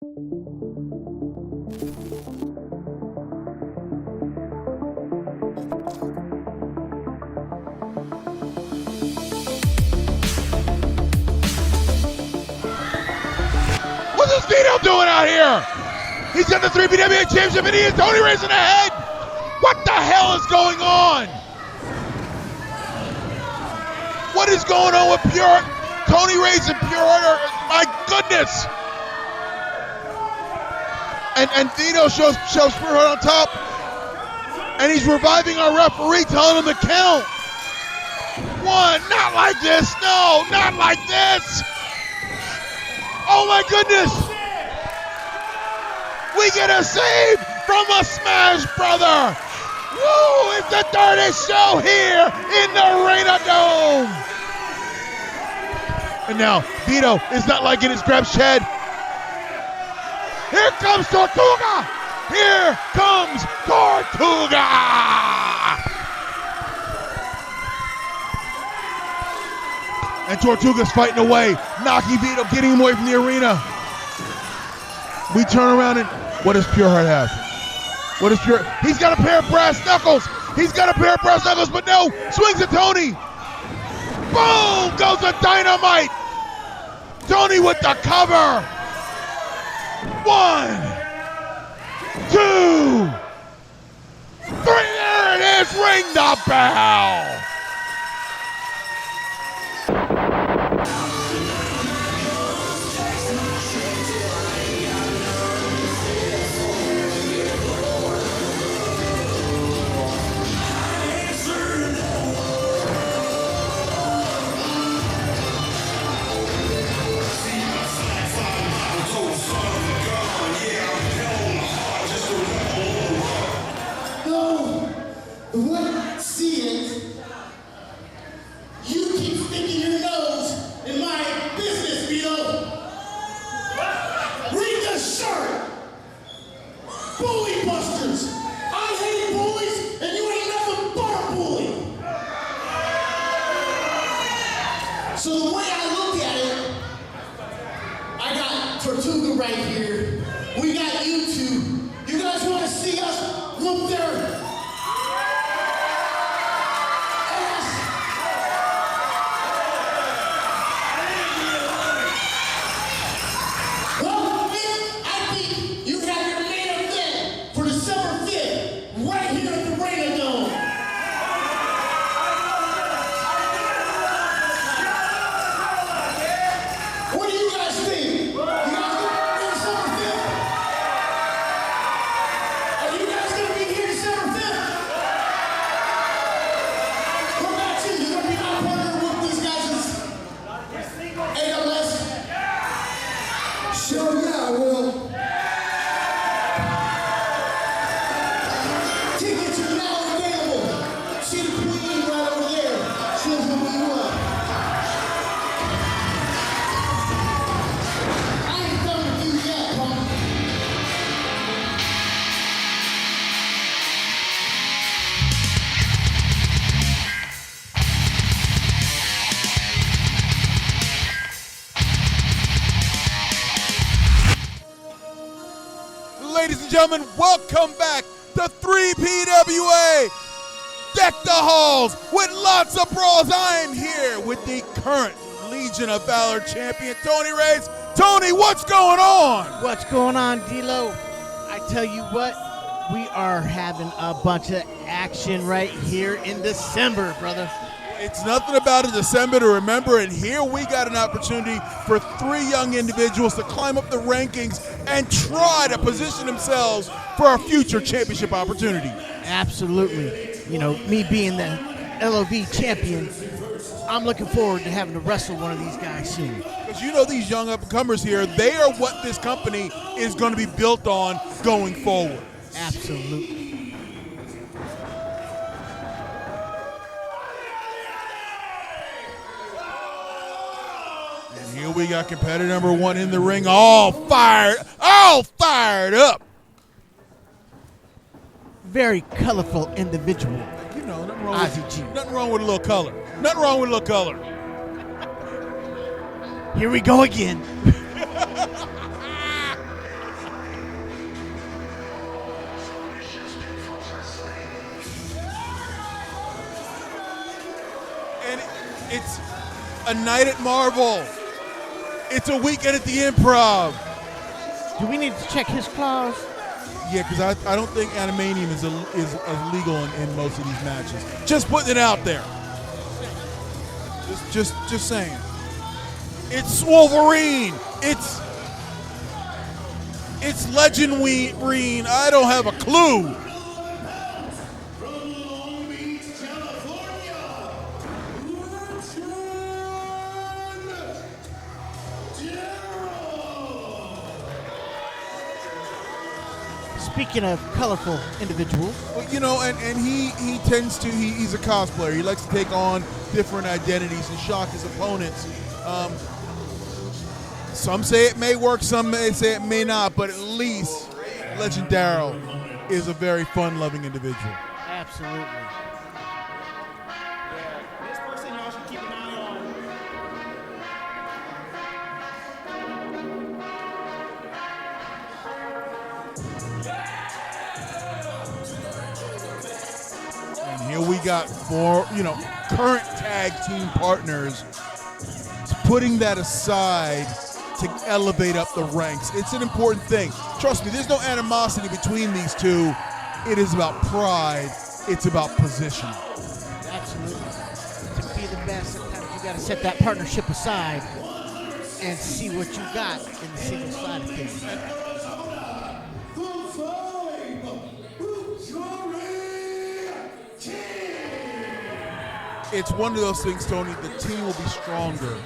What's this Vito doing out here? He's got the 3 PWA championship and he is Tony racing ahead. What the hell is going on? What is going on with Purehart? Tony Race and Purehart, my goodness. And Vito shows Purehart on top. And he's reviving our referee, telling him to count. 1, not like this, no, not like this. Oh my goodness. We get a save from a Smash Brother. Woo, it's the dirtiest show here in the Arena Dome. And now, Vito is not liking his grab shed. Here comes Tortuga! Here comes Tortuga! And Tortuga's fighting away, knocking Vito, getting him away from the arena. We turn around and what does Purehart have? What is Purehart? He's got a pair of brass knuckles. He's got a pair of brass knuckles, but no, swings at Tony. Boom, goes the dynamite. Tony with the cover. 1, 2, 3, there it is, ring the bell. Ladies and gentlemen, welcome back to 3 PWA. Deck the halls with lots of brawls. I am here with the current Legion of Valor champion, Tony Reyes. Tony, what's going on? What's going on, D-Lo? I tell you what, we are having a bunch of action right here in December, brother. It's nothing about a December to remember, and here we got an opportunity for 3 young individuals to climb up the rankings and try to position themselves for a future championship opportunity. Absolutely. You know, me being the LOV champion, I'm looking forward to having to wrestle one of these guys soon. Because you know these young up-and-comers here, they are what this company is going to be built on going forward. Absolutely. And here we got competitor number 1 in the ring, all fired up. Very colorful individual. You know, nothing wrong with a little color. Nothing wrong with a little color. Here we go again. It's a night at Marvel. It's a weekend at the Improv. Do we need to check his clause? Yeah, because I don't think animanium is illegal in most of these matches. Just putting it out there. Just saying. It's Wolverine. It's Legendarry. I don't have a clue. Speaking of colorful individuals. Well, you know, and he tends to, he's a cosplayer. He likes to take on different identities and shock his opponents. Some say it may work, some may say it may not, but at least Legendarry is a very fun-loving individual. Absolutely. This person y'all should keep an eye on. And here we got four, current tag team partners putting that aside to elevate up the ranks. It's an important thing. Trust me, there's no animosity between these two. It is about pride. It's about position. Absolutely. To be the best, sometimes you got to set that partnership aside and see what you got in the single side of things. It's one of those things, Tony, the team will be stronger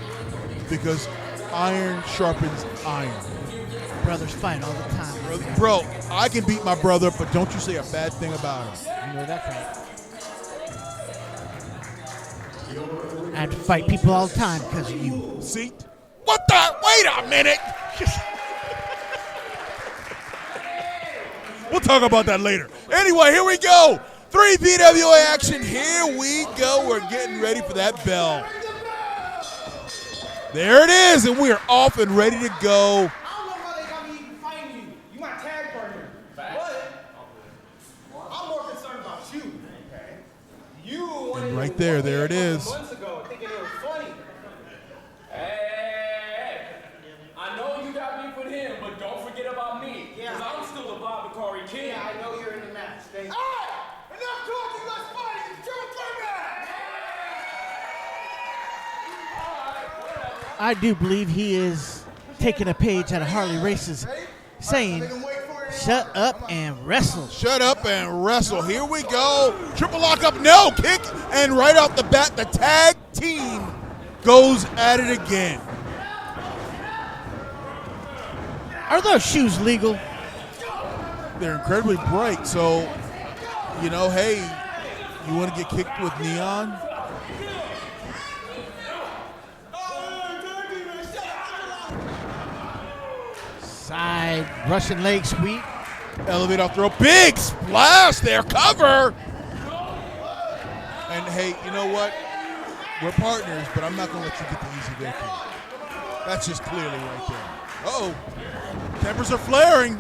because iron sharpens iron. Brothers fight all the time. Bro, I can beat my brother, but don't you say a bad thing about him. You know that's right. I have to fight people all the time because of you. See? What the? Wait a minute! We'll talk about that later. Anyway, here we go. 3 PWA action. Here we go. We're getting ready for that bell. There it is, and we are off and ready to go. I don't know why they got me fighting you. You my tag partner. But I'm more concerned about you. Okay. You wanted right there it is. months ago, thinking it was funny. Hey, I know you got beef with him, but don't forget about me. Yeah. Because I'm still the Bukhari king. Yeah, I know you're in the match. Enough talking, let's fight. It's triple threat match. I do believe he is taking a page out of Harley Race's saying, shut up and wrestle. Shut up and wrestle. Here we go. Triple lock up, no kick. And right off the bat, the tag team goes at it again. Are those shoes legal? They're incredibly bright, so, hey, you want to get kicked with neon? Side Russian leg sweep. Elevate off throw. Big splash there. Cover. And, hey, you know what? We're partners, but I'm not going to let you get the easy victory. That's just clearly right there. Uh-oh. Tempers are flaring.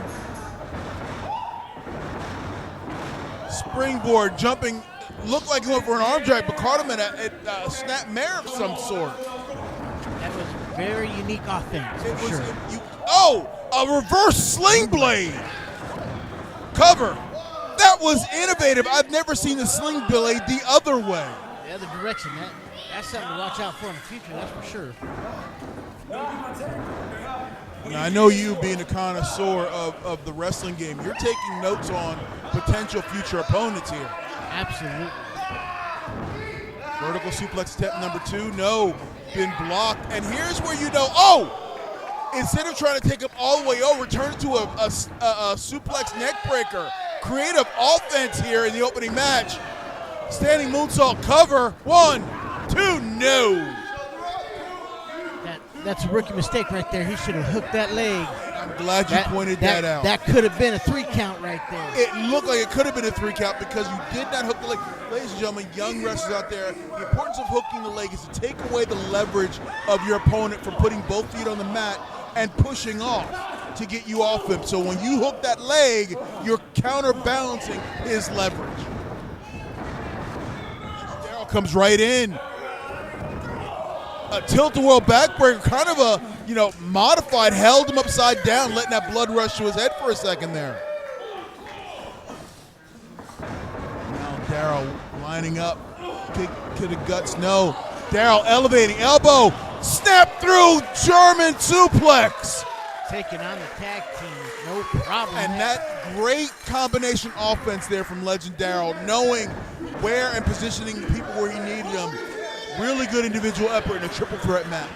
Springboard jumping. Looked like he went for an arm drag, but caught him at a snap mare of some sort. That was very unique offense, for sure. A reverse sling blade. Cover. That was innovative. I've never seen the sling blade the other way. The other direction. That's something to watch out for in the future, that's for sure. Now, I know you, being a connoisseur of the wrestling game, you're taking notes on potential future opponents here. Absolutely. Vertical suplex attempt number 2. No, been blocked. And here's where instead of trying to take him all the way over, turn it to a suplex neck breaker. Creative offense here in the opening match. Standing moonsault cover. 1, 2, no. That's a rookie mistake right there. He should have hooked that leg. I'm glad you pointed that out. That could have been a 3 count right there. It looked like it could have been a 3 count because you did not hook the leg. Ladies and gentlemen, young wrestlers out there, the importance of hooking the leg is to take away the leverage of your opponent from putting both feet on the mat and pushing off to get you off him. So when you hook that leg, you're counterbalancing his leverage. Darryl comes right in. a tilt-a-whirl backbreaker, kind of a, modified, held him upside down, letting that blood rush to his head for a second there. Now Darryl lining up, kick to the guts, no. Darryl elevating, elbow, snap through, German suplex. Taking on the tag team, no problem. And that great combination offense there from Legendarry, knowing where and positioning people where he needed them. Really good individual effort in a triple threat match.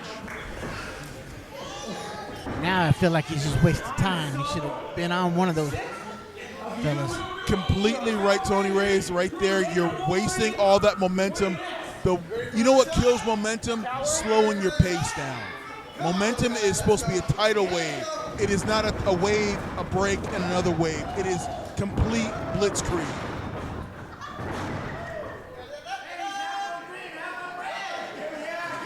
Now I feel like he's just wasted time. He should have been on one of those fellas. Completely right, Tony Reyes, right there. You're wasting all that momentum. You know what kills momentum? Slowing your pace down. Momentum is supposed to be a tidal wave. It is not a wave, a break, and another wave. It is complete blitzkrieg.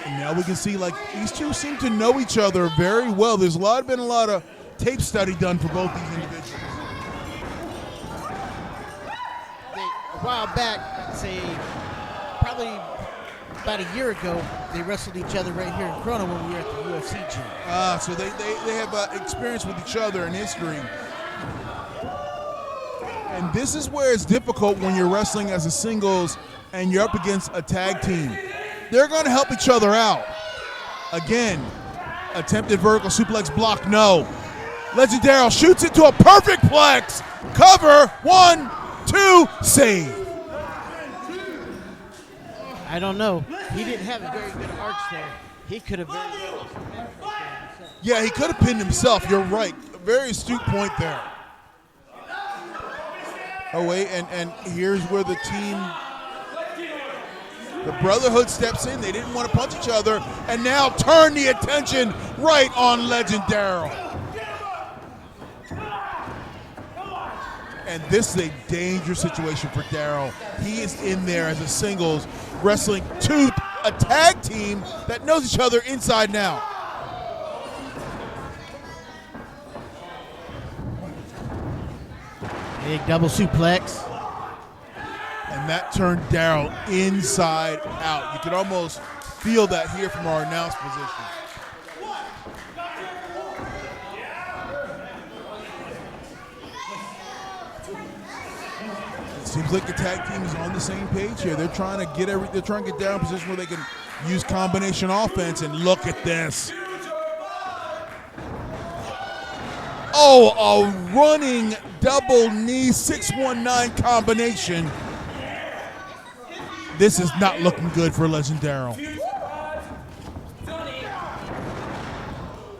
And now we can see, like, these two seem to know each other very well. There's been a lot of tape study done for both these individuals. A while back, say probably about a year ago, they wrestled each other right here in Corona when we were at the UFC gym. So they have experience with each other in history. And this is where it's difficult when you're wrestling as a singles and you're up against a tag team. They're going to help each other out. Again, attempted vertical suplex block, no. Legendarry shoots it to a perfect plex. Cover, 1, 2, save. I don't know. He didn't have a very good arch there. He could have very well. Yeah, he could have pinned himself. You're right. A very astute point there. Oh, wait, and here's where the team, the Brotherhood steps in. They didn't want to punch each other, and now turn the attention right on Legendarry. And this is a dangerous situation for Darryl. He is in there as a singles, wrestling to a tag team that knows each other inside and out. Big double suplex. And that turned Darryl inside out. You could almost feel that here from our announce position. Seems like the tag team is on the same page here. They're trying to get Darryl in a position where they can use combination offense, and look at this. Oh, a running double knee 619 combination. This is not looking good for Legendarry.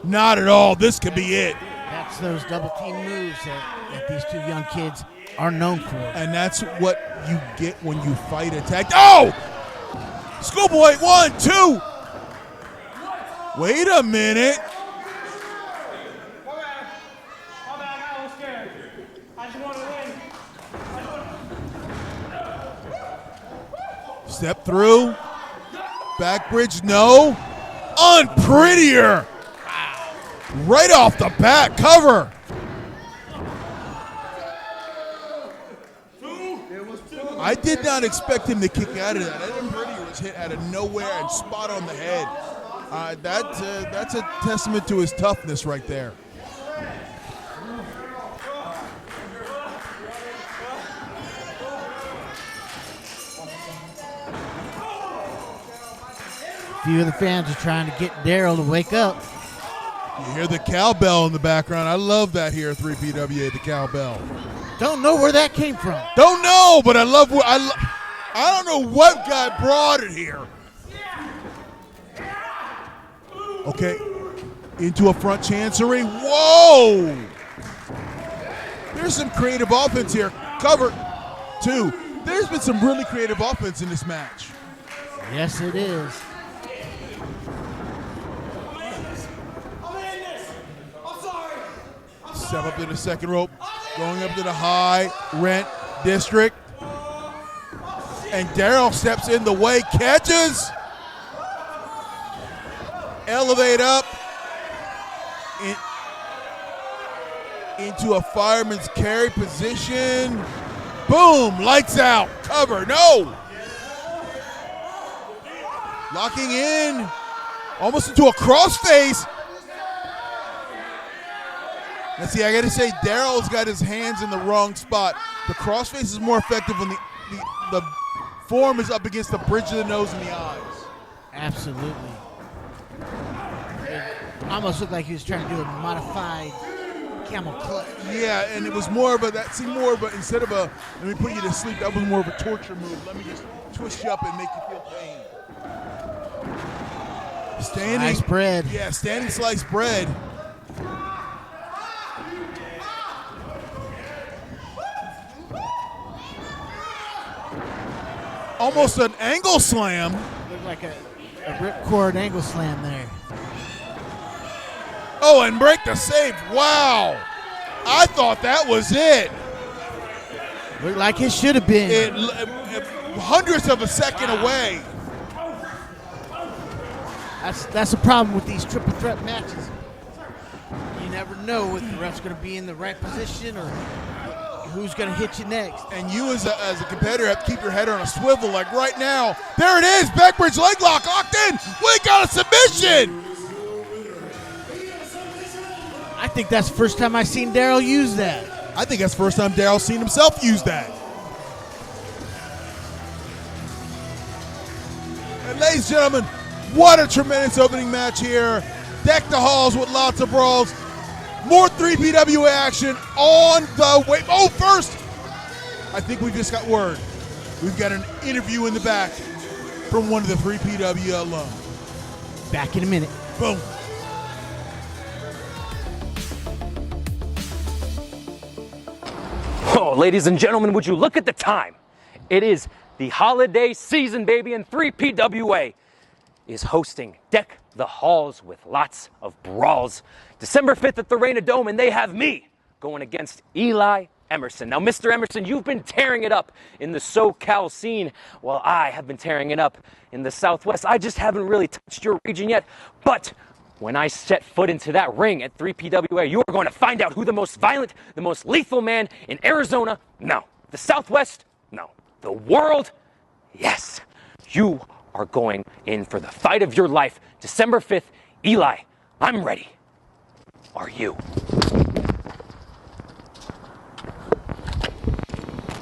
Not at all. This could be it. That's those double team moves that these two young kids are known for. And that's what you get when you fight a tag. Oh! Schoolboy, 1, 2. Wait a minute. My bad, I got a little scared. I just want to win. Step through. Back bridge, no. Unprettier. Right off the bat, cover. I did not expect him to kick out of that. Adam Prettier was hit out of nowhere and spot on the head. That's a testament to his toughness right there. A few of the fans are trying to get Darryl to wake up. You hear the cowbell in the background. I love that here at 3PWA, the cowbell. Don't know where that came from. Don't know, but I love what I don't know what guy brought it here. Okay, into a front chancery. Whoa! There's some creative offense here. Cover 2. There's been some really creative offense in this match. Yes, it is. Step up to the second rope, going up to the high rent district. And Darryl steps in the way, catches. Elevate up into a fireman's carry position. Boom, lights out, cover, no. Locking in, Almost into a crossface. And see, I got to say, Daryl's got his hands in the wrong spot. The crossface is more effective when the form is up against the bridge of the nose and the eyes. Absolutely. It almost looked like he was trying to do a modified camel clutch. Yeah, and it was more of a, instead of a, let me put you to sleep, that was more of a torture move. Let me just twist you up and make you feel pain. Standing. Sliced bread. Yeah, standing sliced bread. Almost an angle slam. Looked like a ripcord angle slam there. Oh, and break the save. Wow. I thought that was it. Looked like it should have been. Hundredths of a second away. That's the problem with these triple threat matches. You never know if the ref's going to be in the right position or who's going to hit you next. And you as a competitor have to keep your head on a swivel like right now. There it is. Backbridge leg lock locked in. We got a submission. I think that's the first time I've seen Daryl use that. I think that's the first time Daryl's seen himself use that. And ladies and gentlemen, what a tremendous opening match here. Deck the halls with lots of brawls. More 3PWA action on the way. Oh, first, I think we just got word. We've got an interview in the back from one of the 3PW alum. Back in a minute. Boom. Oh, ladies and gentlemen, would you look at the time? It is the holiday season, baby, and 3PWA is hosting Deck the Halls with lots of brawls. December 5th at the Reina Dome, and they have me going against Eli Emerson. Now, Mr. Emerson, you've been tearing it up in the SoCal scene, while I have been tearing it up in the Southwest. I just haven't really touched your region yet, but when I set foot into that ring at 3PWA, you are going to find out who the most violent, the most lethal man in Arizona, no. The Southwest, no. The world, yes. You are going in for the fight of your life. December 5th, Eli, I'm ready. Are you?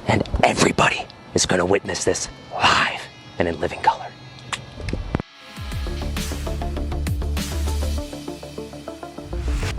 And everybody is going to witness this live and in living color.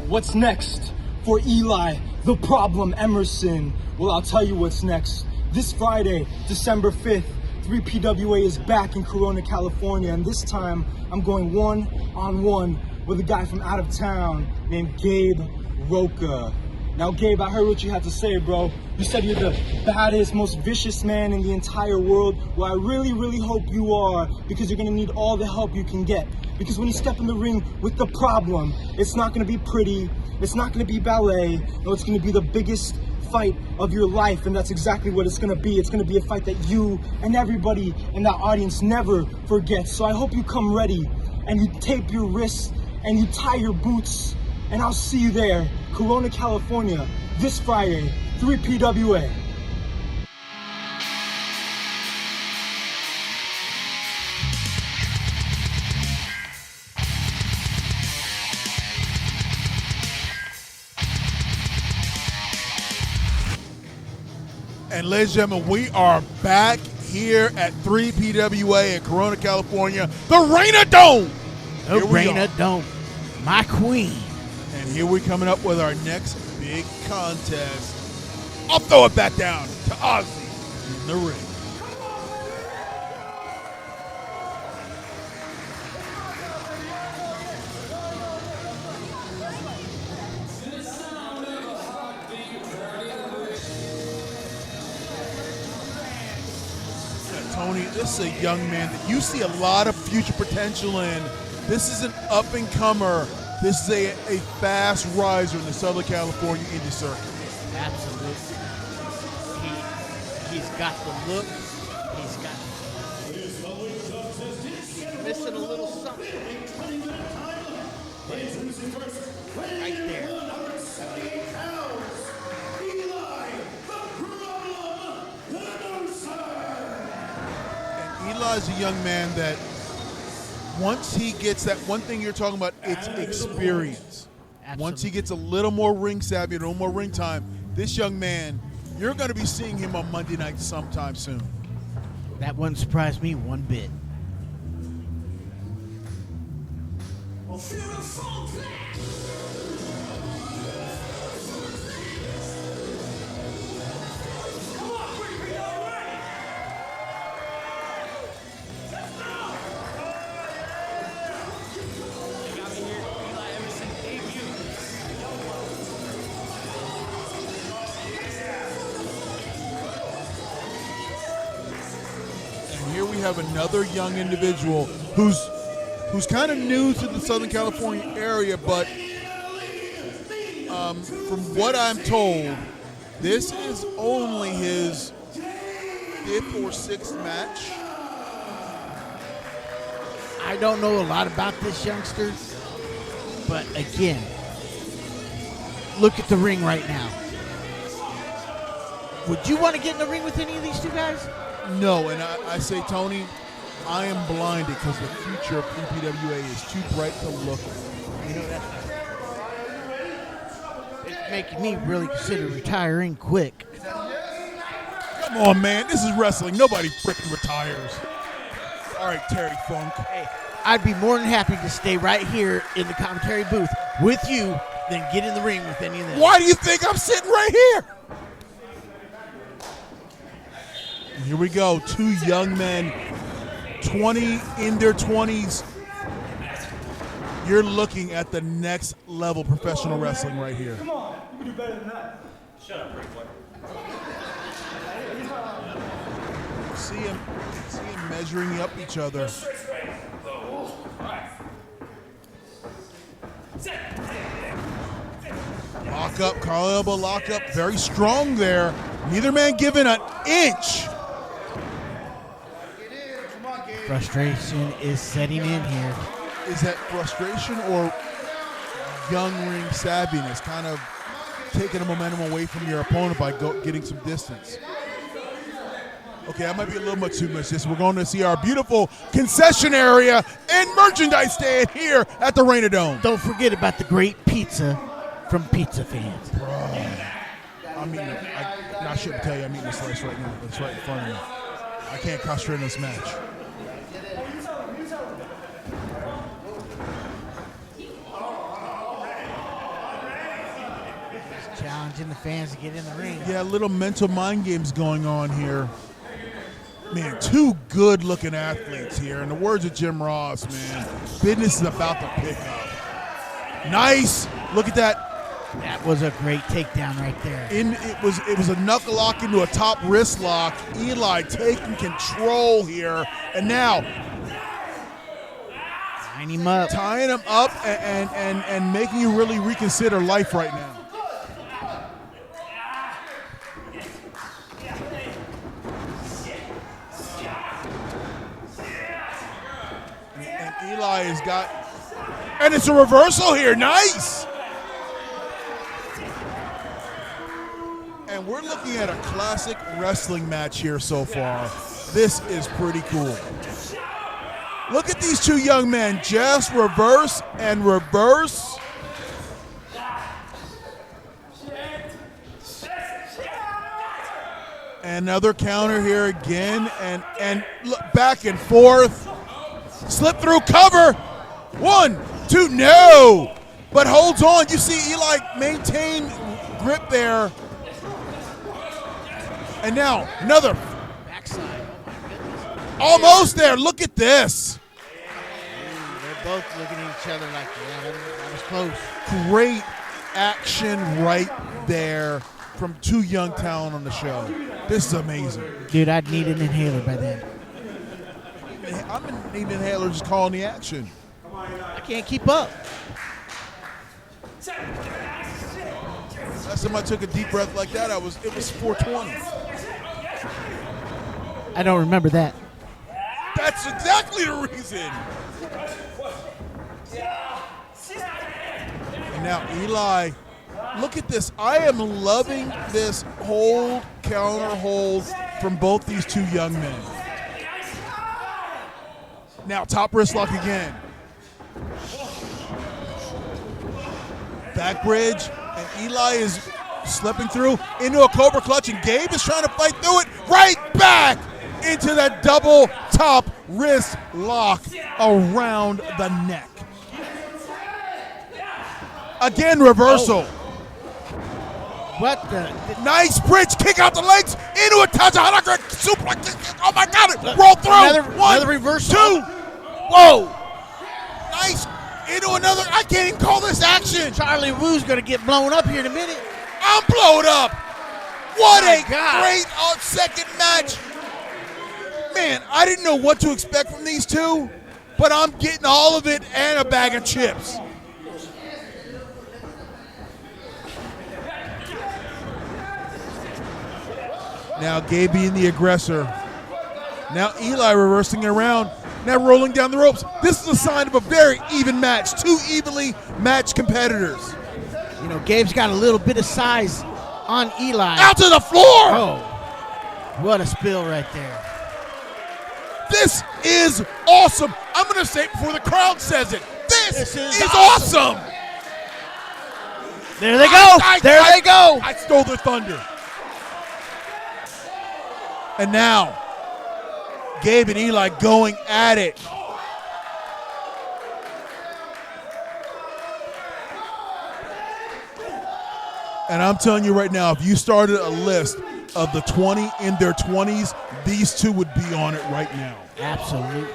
What's next for Eli, the problem Emerson? Well, I'll tell you what's next. This Friday, December 5th, 3PWA is back in Corona, California, and this time I'm going one-on-one with a guy from out of town named Gabe Roka. Now, Gabe, I heard what you had to say, bro. You said you're the baddest, most vicious man in the entire world. Well, I really, really hope you are, because you're gonna need all the help you can get. Because when you step in the ring with the problem, it's not gonna be pretty, it's not gonna be ballet, no, it's gonna be the biggest fight of your life, and that's exactly what it's gonna be. It's gonna be a fight that you and everybody in that audience never forgets. So I hope you come ready, and you tape your wrists, and you tie your boots, and I'll see you there, Corona, California, this Friday, 3PWA. And ladies and gentlemen, we are back here at 3PWA in Corona, California, the Reina Dome. The Reina Dome, my queen. And here we coming up with our next big contest. I'll throw it back down to Ozzi in the ring. Tony, this is a young man that you see a lot of future potential in. This is an up-and-comer. This is a fast riser in the Southern California indie circuit. Absolutely. He's got the look. He's missing a little something. Right there. Eli's a young man that once he gets that one thing you're talking about, it's experience. Absolutely. Once he gets a little more ring savvy, a little more ring time, this young man, you're going to be seeing him on Monday night sometime soon. That wouldn't surprise me one bit. Here we have another young individual who's kind of new to the Southern California area, but from what I'm told, this is only his 5th or 6th match. I don't know a lot about this youngster, but again, look at the ring right now. Would you want to get in the ring with any of these two guys? No, and I say, Tony, I am blinded because the future of PPWA is too bright to look at. You know, it's making me really consider retiring quick. Come on, man. This is wrestling. Nobody freaking retires. All right, Terry Funk. Hey, I'd be more than happy to stay right here in the commentary booth with you than get in the ring with any of them. Why do you think I'm sitting right here? Here we go. 2 young men, 20 in their 20s. You're looking at the next level professional wrestling right here. Come on, you can do better than that. Shut up, Rick. See him measuring up each other. Lock up, Carl elbow lock up, very strong there. Neither man giving an inch. Frustration is setting in here. Is that frustration or young ring savviness, kind of taking the momentum away from your opponent by getting some distance? Okay, that might be a little much too much. We're going to see our beautiful concession area and merchandise stand here at the Reina Dome. Don't forget about the great pizza from Pizza Fans. Bro, I shouldn't tell you I'm eating a slice right now. It's right in front of me. I can't concentrate on this match. Challenging the fans to get in the ring. Yeah, little mental mind games going on here. Man, 2 good-looking athletes here. In the words of Jim Ross, man, business is about to pick up. Nice. Look at that. That was a great takedown right there. It was a knuckle lock into a top wrist lock. Eli taking control here, and now tying him up and making you really reconsider life right now. And Eli has got, and it's a reversal here. Nice. And we're looking at a classic wrestling match here so far. This is pretty cool. Look at these 2 young men, just reverse and reverse. Another counter here again, and look, back and forth. Slip through cover. 1, 2, no. But holds on. You see Eli maintain grip there. And now, another Backside. Oh, my goodness. almost there. Look at this. They're both looking at each other like, yeah, that was close. Great action right there from 2 young talent on the show. This is amazing. Dude, I'd need an inhaler by then. I'm an inhaler just calling the action. I can't keep up. Last time I took a deep breath like that, it was 420. I don't remember that. That's exactly the reason. And now Eli, look at this. I am loving this hold, counter hold from both these 2 young men. Now top wrist lock again. Back bridge, and Eli is slipping through into a Cobra clutch, and Gabe is trying to fight through it. Right back into that double top wrist lock around the neck. Again, reversal. What the? Nice bridge kick out the legs into a touch. Suplex. Oh my God! Roll through. Another reversal. 2. Whoa! Nice into another. I can't even call this action. Charlie Woo's gonna get blown up here in a minute. I'm blown up. What My a God. great second match. Man, I didn't know what to expect from these two, but I'm getting all of it and a bag of chips. Now Gabe being the aggressor. Now Eli reversing it around. Now rolling down the ropes. This is a sign of a very even match. Two evenly matched competitors. You know, Gabe's got a little bit of size on Eli. Out to the floor. Oh, what a spill right there. This is awesome. I'm going to say it before the crowd says it. This is awesome. There they go. There they go. I stole their thunder. And now, Gabe and Eli going at it. And I'm telling you right now, if you started a list of the 20 in their 20s, these two would be on it right now. Absolutely.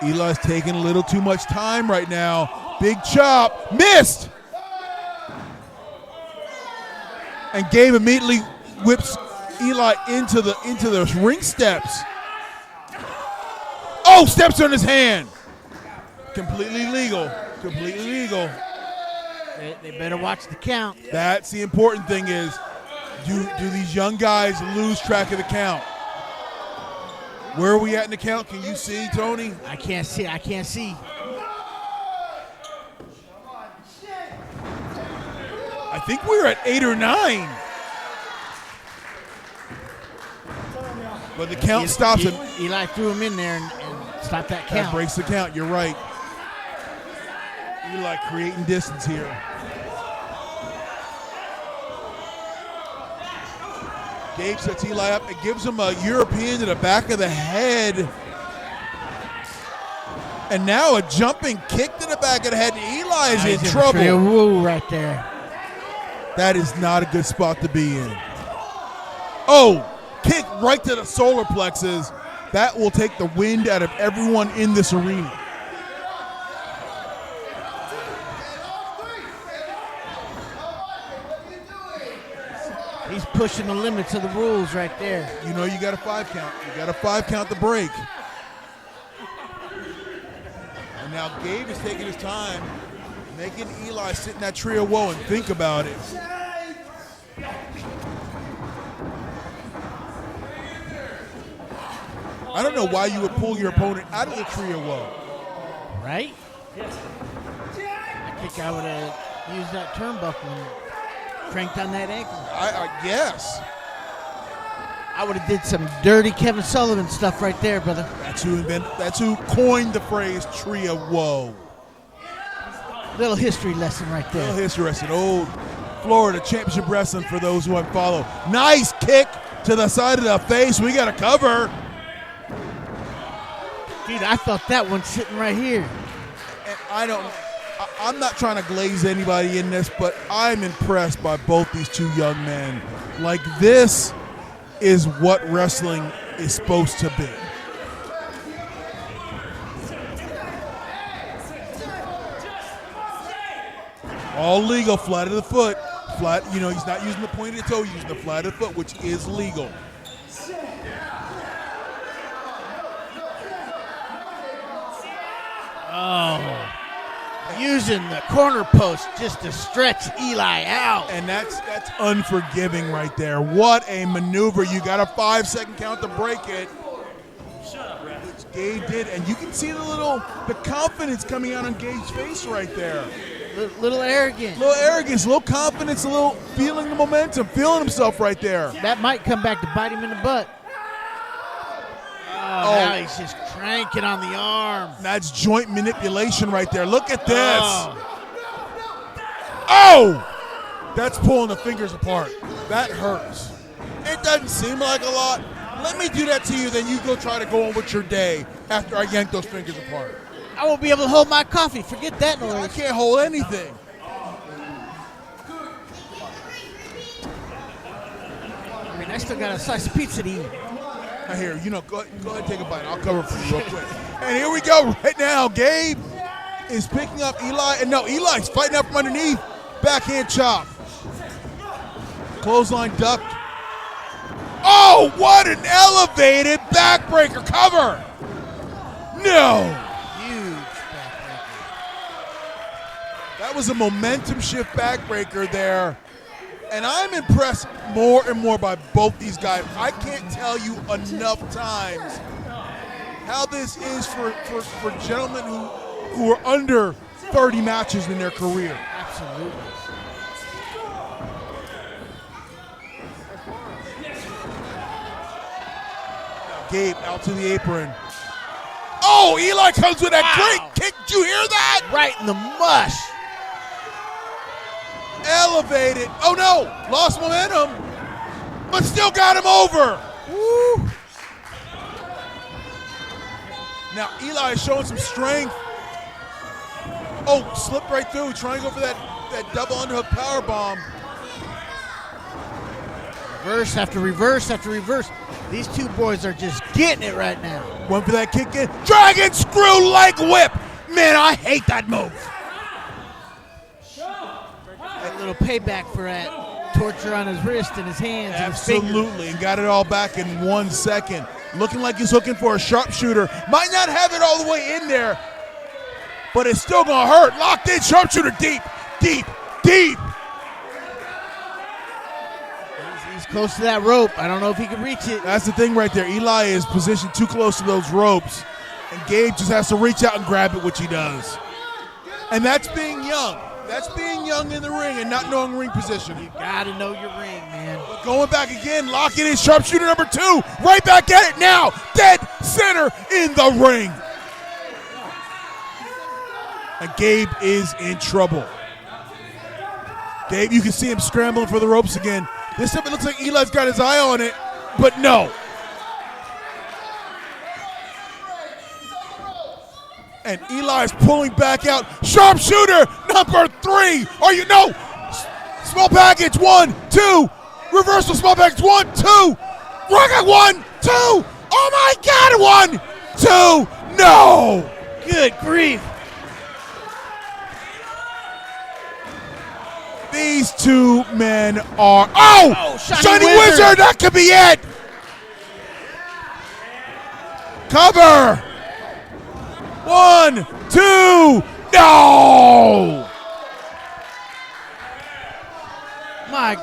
Eli's taking a little too much time right now. Big chop, missed! And Gabe immediately whips Eli into the ring steps. Oh, steps on his hand. Completely legal. Completely legal. They better watch the count. That's the important thing is, do these young guys lose track of the count? Where are we at in the count? Can you see, Tony? I can't see. I can't see. I think we're at 8 or 9. But the count stops him. Eli threw him in there and stopped that count. That breaks the count. You're right. Eli creating distance here. Gabe sets Eli up and gives him a European to the back of the head. And now a jumping kick to the back of the head. Eli is in trouble. Woo right there. That is not a good spot to be in. Oh, kick right to the solar plexus. That will take the wind out of everyone in this arena. He's pushing the limits of the rules right there. You know you got a 5 count. You got a 5 count to break. And now Gabe is taking his time, making Eli sit in that tree of woe and think about it. I don't know why you would pull your opponent out of the tree of woe. Right? I think I would have used that turnbuckle and cranked on that ankle. I guess. I would have did some dirty Kevin Sullivan stuff right there, brother. That's who coined the phrase tree of woe. Little history lesson right there. Little history lesson. Old Florida Championship Wrestling for those who unfollow. Nice kick to the side of the face. We got a cover. Dude, I thought that one sitting right here. And I'm not trying to glaze anybody in this, but I'm impressed by both these two young men. Like, this is what wrestling is supposed to be. All legal, flat of the foot. Flat, you know, he's not using the pointed toe, he's using the flat of the foot, which is legal. Oh. Using the corner post just to stretch Eli out. And that's unforgiving right there. What a maneuver. You got a 5-second count to break it. Which Gabe did. And you can see the confidence coming out on Gabe's face right there. Little arrogant. A little arrogance, a little confidence, a little feeling the momentum, feeling himself right there. That might come back to bite him in the butt. Oh, now he's just cranking on the arm. That's joint manipulation right there. Look at this. Oh! That's pulling the fingers apart. That hurts. It doesn't seem like a lot. Let me do that to you, then you go try to go on with your day after I yank those fingers apart. I won't be able to hold my coffee. Forget that noise. I can't hold anything. I mean, I still got a slice of pizza to eat. I hear you know. Go ahead and take a bite. I'll cover for you real quick. And here we go right now. Gabe is picking up Eli. And no, Eli's fighting up from underneath. Backhand chop. Clothesline duck. Oh, what an elevated backbreaker cover. No. Huge backbreaker. That was a momentum shift backbreaker there. And I'm impressed more and more by both these guys. I can't tell you enough times how this is for gentlemen who are under 30 matches in their career. Absolutely. Gabe out to the apron. Oh, Eli comes with that great kick. Did you hear that? Right in the mush. Elevated. Oh no, lost momentum, but still got him over. Woo. Now Eli is showing some strength. Oh, slipped right through, trying to go for that double underhook power bomb. Reverse after reverse after reverse. These two boys are just getting it right now. Went for that kick in. Dragon screw leg whip. Man, I hate that move. A little payback for that torture on his wrist and his hands. Absolutely, and got it all back in 1 second. Looking like he's looking for a sharpshooter. Might not have it all the way in there, but it's still gonna hurt. Locked in, sharpshooter deep, deep, deep. He's close to that rope. I don't know if he can reach it. That's the thing right there. Eli is positioned too close to those ropes, and Gabe just has to reach out and grab it, which he does. And that's being young. That's being young in the ring and not knowing ring position. You gotta know your ring, man. Going back again, locking in, sharpshooter number 2. Right back at it now. Dead center in the ring. And Gabe is in trouble. Gabe, you can see him scrambling for the ropes again. This time it looks like Eli's got his eye on it, but no. And Eli's pulling back out. Sharpshooter number 3. Are you no? Small package 1, 2. Reversal small package 1, 2. Roka 1, 2. Oh my God, 1, 2. No. Good grief. These two men are. Oh! Shiny Wizard. That could be it. Cover. 1, 2, no! My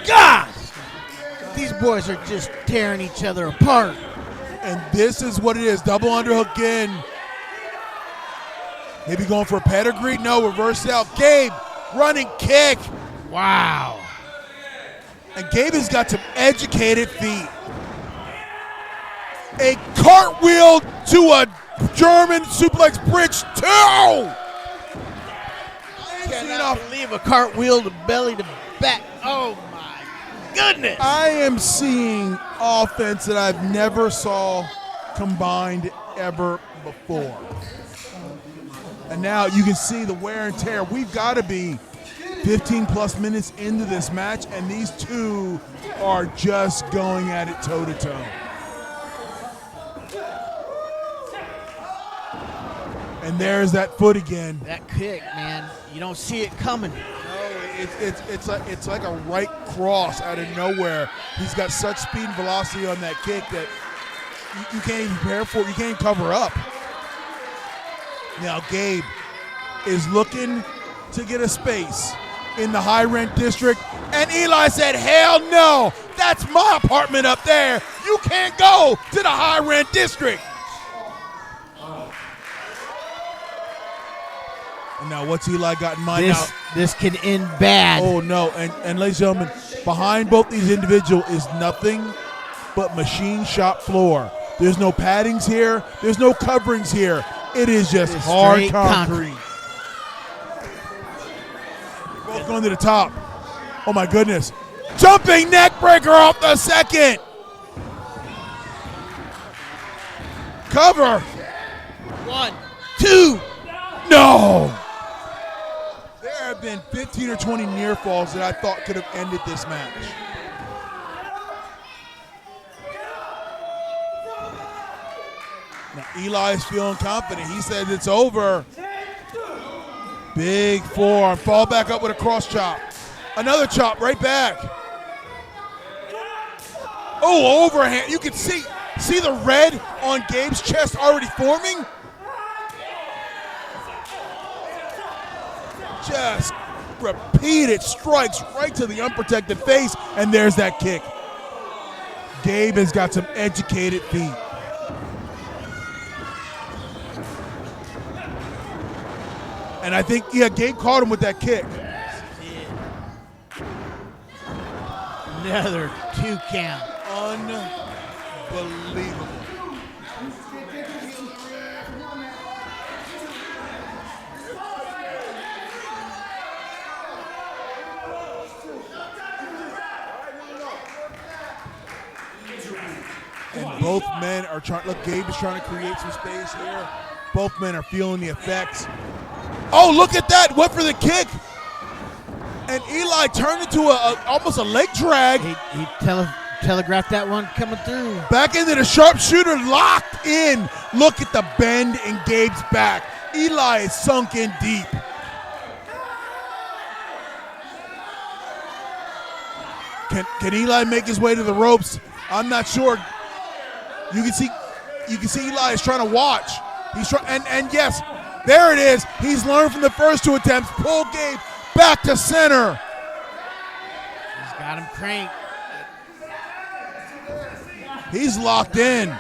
God! These boys are just tearing each other apart. And this is what it is. Double underhook in. Maybe going for a pedigree. No, reverse out. Gabe, running kick. Wow. And Gabe has got some educated feet. A cartwheel to a German suplex bridge 2. I cannot believe a cartwheel to belly to back. Oh my goodness! I am seeing offense that I've never saw combined ever before. And now you can see the wear and tear. We've got to be 15 plus minutes into this match, and these two are just going at it toe to toe. And there's that foot again. That kick, man. You don't see it coming. No, it's like a right cross out of nowhere. He's got such speed and velocity on that kick that you can't even prepare for it. You can't even cover up. Now Gabe is looking to get a space in the high rent district, and Eli said, hell no, that's my apartment up there. You can't go to the high rent district. And now what's Eli got in mind now? This can end bad. Oh, no. And ladies and gentlemen, behind both these individuals is nothing but machine shop floor. There's no paddings here. There's no coverings here. It is just hard straight concrete. Both going to the top. Oh, my goodness. Jumping neck breaker off the second. Cover. 1, 2. No. There have been 15 or 20 near falls that I thought could have ended this match. Now, Eli is feeling confident. He says it's over. Big forearm. Fall back up with a cross chop. Another chop right back. Oh, overhand. You can see the red on Gabe's chest already forming? Just repeated strikes right to the unprotected face, and there's that kick. Gabe has got some educated feet. And I think, Gabe caught him with that kick. another 2 count. Unbelievable. And both men are trying. Look, Gabe is trying to create some space here. Both men are feeling the effects. Oh, look at that! Went for the kick, and Eli turned into almost a leg drag. He telegraphed that one coming through. Back into the sharpshooter, locked in. Look at the bend in Gabe's back. Eli is sunk in deep. Can Eli make his way to the ropes? I'm not sure. You can see Eli is trying to watch. He's trying, and yes, there it is. He's learned from the first 2 attempts. Pull Gabe back to center. He's got him cranked. He's locked in.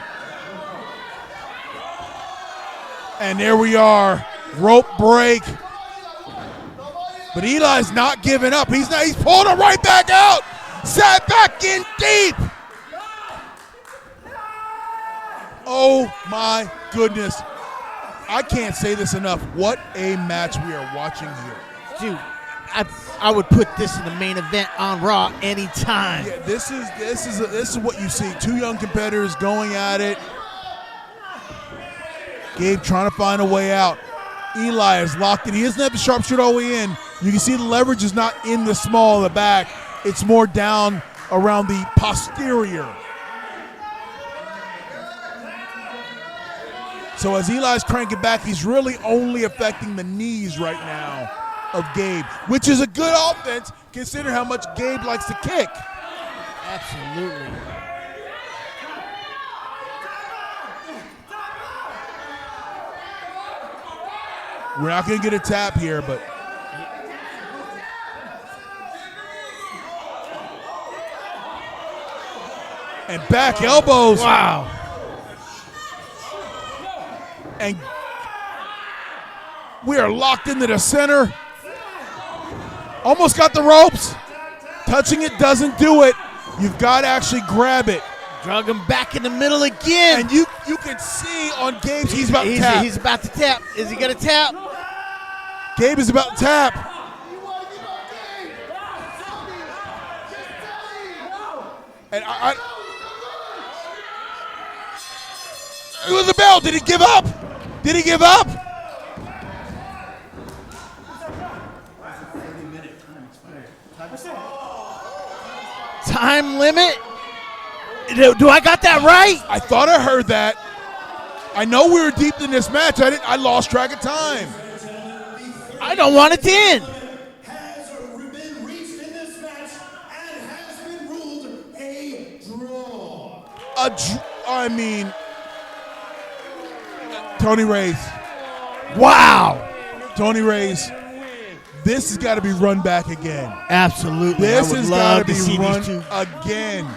And there we are. Rope break. But Eli's not giving up. He's pulled him right back out. Sat back in deep. Oh my goodness. I can't say this enough. What a match we are watching here. Dude, I would put this in the main event on Raw anytime. Yeah, this is what you see. 2 young competitors going at it. Gabe trying to find a way out. Eli is locked in. He doesn't have the sharpshooter all the way in. You can see the leverage is not in the small of the back. It's more down around the posterior. So as Eli's cranking back, he's really only affecting the knees right now of Gabe, which is a good offense considering how much Gabe likes to kick. Absolutely. We're not going to get a tap here, but and back elbows. Wow. And we are locked into the center. Almost got the ropes. Touching it doesn't do it. You've got to actually grab it. Drug him back in the middle again. And you can see on Gabe's, he's about to tap. He's about to tap. Is he going to tap? Gabe is about to tap. And it was a bell. Did he give up? Did he give up? Time limit? Do I got that right? I thought I heard that. I know we were deep in this match. I lost track of time. I don't want it to end. Has been reached in this match and has been ruled a draw. I mean, Tony Reyes. Wow. Tony Reyes. This has got to be run back again. Absolutely. This has got to be see run these two again.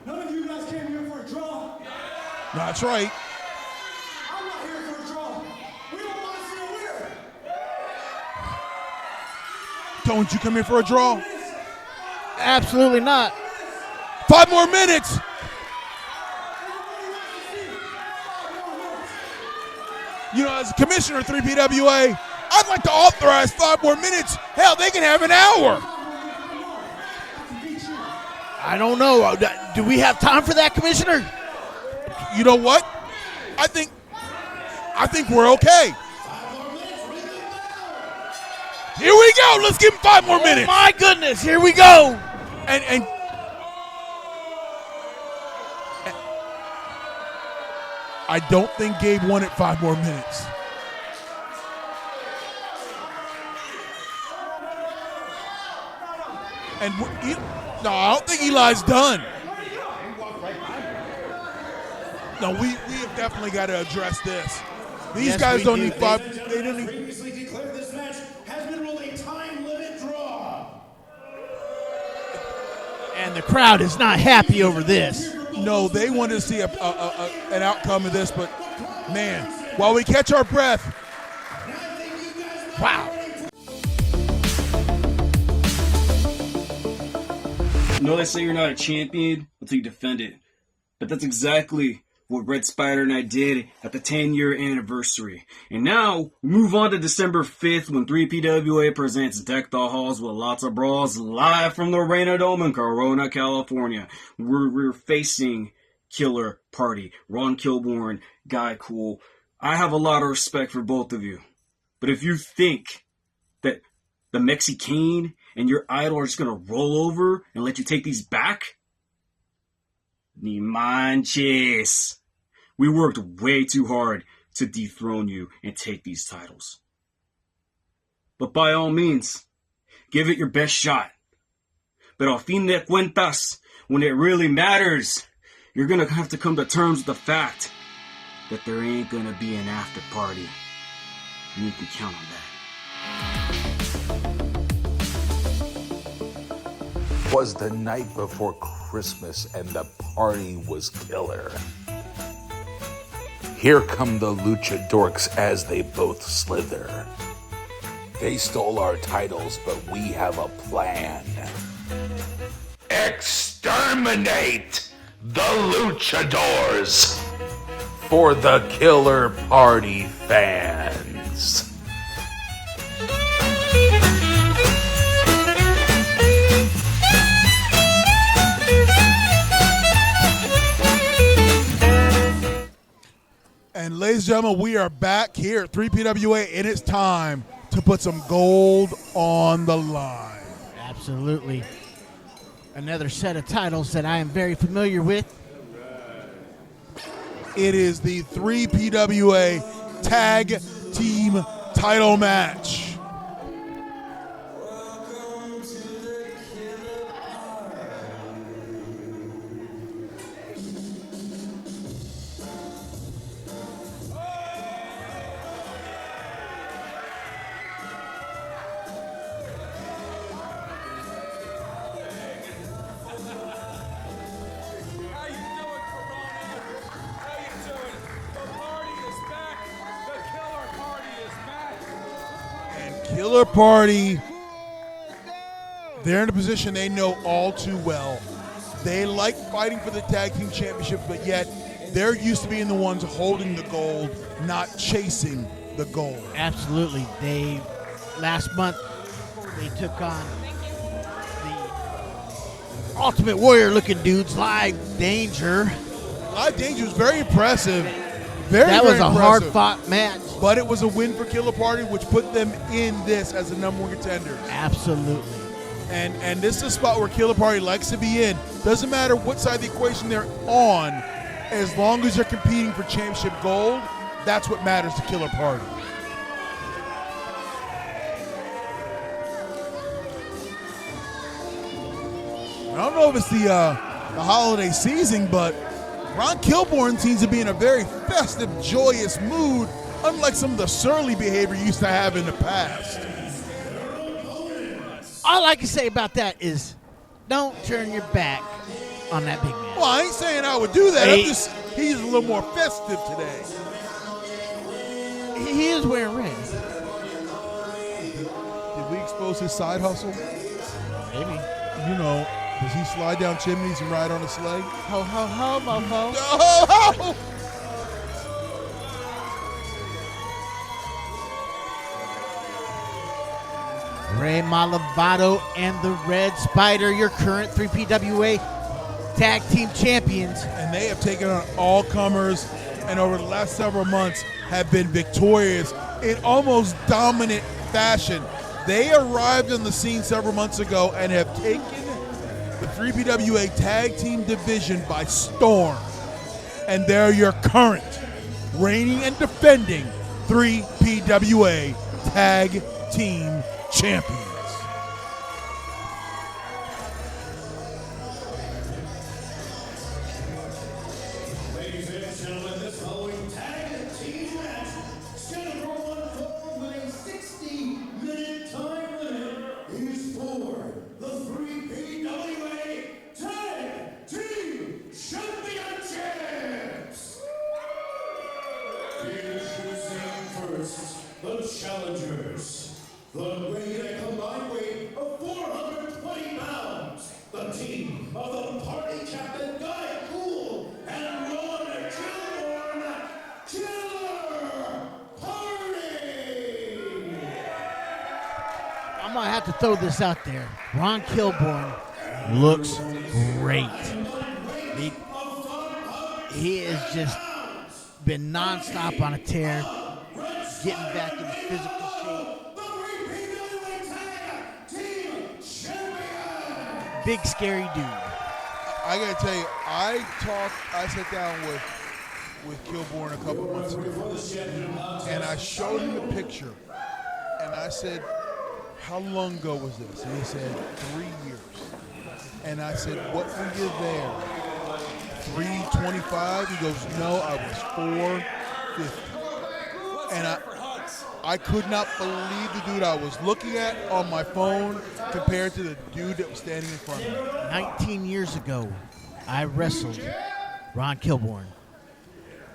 None of you guys came here for a draw. That's right. I'm not here for a draw. We don't want to see a winner. Don't you come here for a draw? Absolutely not. 5 more minutes. You know, as a commissioner of 3PWA, I'd like to authorize 5 more minutes. Hell, they can have an hour. I don't know. Do we have time for that, Commissioner? You know what? I think we're okay. Here we go. Let's give him 5 more minutes. My goodness, here we go. And I don't think Gabe wanted 5 more minutes. And no, I don't think Eli's done. No, we have definitely got to address this. These guys don't need 5. They don't need. Previously declared this match has been ruled a time limit draw. And the crowd is not happy over this. No, they want to see an outcome of this, but man, while we catch our breath. Wow. I know they say you're not a champion until you defend it, but that's exactly what Red Spider and I did at the 10-year anniversary. And now, we move on to December 5th when 3PWA presents Deck the Halls with Lots of Brawls live from the Reina Dome in Corona, California. We're facing Killer Party, Ron Kilborn, Guy Cool. I have a lot of respect for both of you. But if you think that the Mexican and your idol are just going to roll over and let you take these back, ni manches. We worked way too hard to dethrone you and take these titles. But by all means, give it your best shot. But a fin de cuentas, when it really matters, you're going to have to come to terms with the fact that there ain't going to be an after party. And you can count on that. Was the night before Christmas and the party was killer. Here come the Lucha Dorks as they both slither. They stole our titles, but we have a plan. Exterminate the Luchadors for the Killer Party fans. And ladies and gentlemen, we are back here at 3PWA, and it's time to put some gold on the line. Absolutely. Another set of titles that I am very familiar with. It is the 3PWA Tag Team Title Match. Killer Party, they're in a position they know all too well. They like fighting for the tag team championship, but yet they're used to being the ones holding the gold, not chasing the gold. Absolutely. Last month, they took on the Ultimate Warrior looking dudes, Live Danger. Live Danger was very impressive. That was a hard-fought match. But it was a win for Killer Party, which put them in this as the number 1 contender. Absolutely. And this is a spot where Killer Party likes to be in. Doesn't matter what side of the equation they're on, as long as they're competing for championship gold, that's what matters to Killer Party. I don't know if it's the holiday season, but Ron Kilborn seems to be in a very festive, joyous mood, unlike some of the surly behavior he used to have in the past. All I can say about that is don't turn your back on that big man. Well, I ain't saying I would do that. He's a little more festive today. He is wearing red. Did we expose Evo's his side hustle? Maybe. You know, does he slide down chimneys and ride on a sleigh? Ho, ho, ho, mofo. Oh! Ray Malvado and the Red Spider, your current 3PWA Tag Team Champions. And they have taken on all comers, and over the last several months have been victorious in almost dominant fashion. They arrived on the scene several months ago and have taken the 3PWA Tag Team division by storm. And they're your current reigning and defending 3PWA Tag Team Champions. Ladies and gentlemen, this following tag team match, scheduled for one fall with a 60-minute time limit, is for the 3PWA Tag Team Championships. Introducing first, the challengers. The weight and combined weight of 420 pounds. The team of the party captain Guy Cool and Ron Kilborn, Killer Party. I'm going to have to throw this out there. Ron Kilborn looks great. He has just been nonstop on a tear, getting back into physical shape. Big scary dude. I gotta tell you, I sat down with Kilborn a couple months ago, and I showed him the picture, and I said, how long ago was this? And he said, 3 years. And I said, what were you there? 325? He goes, no, I was 450. And I could not believe the dude I was looking at on my phone compared to the dude that was standing in front of me. 19 years ago, I wrestled Ron Kilborn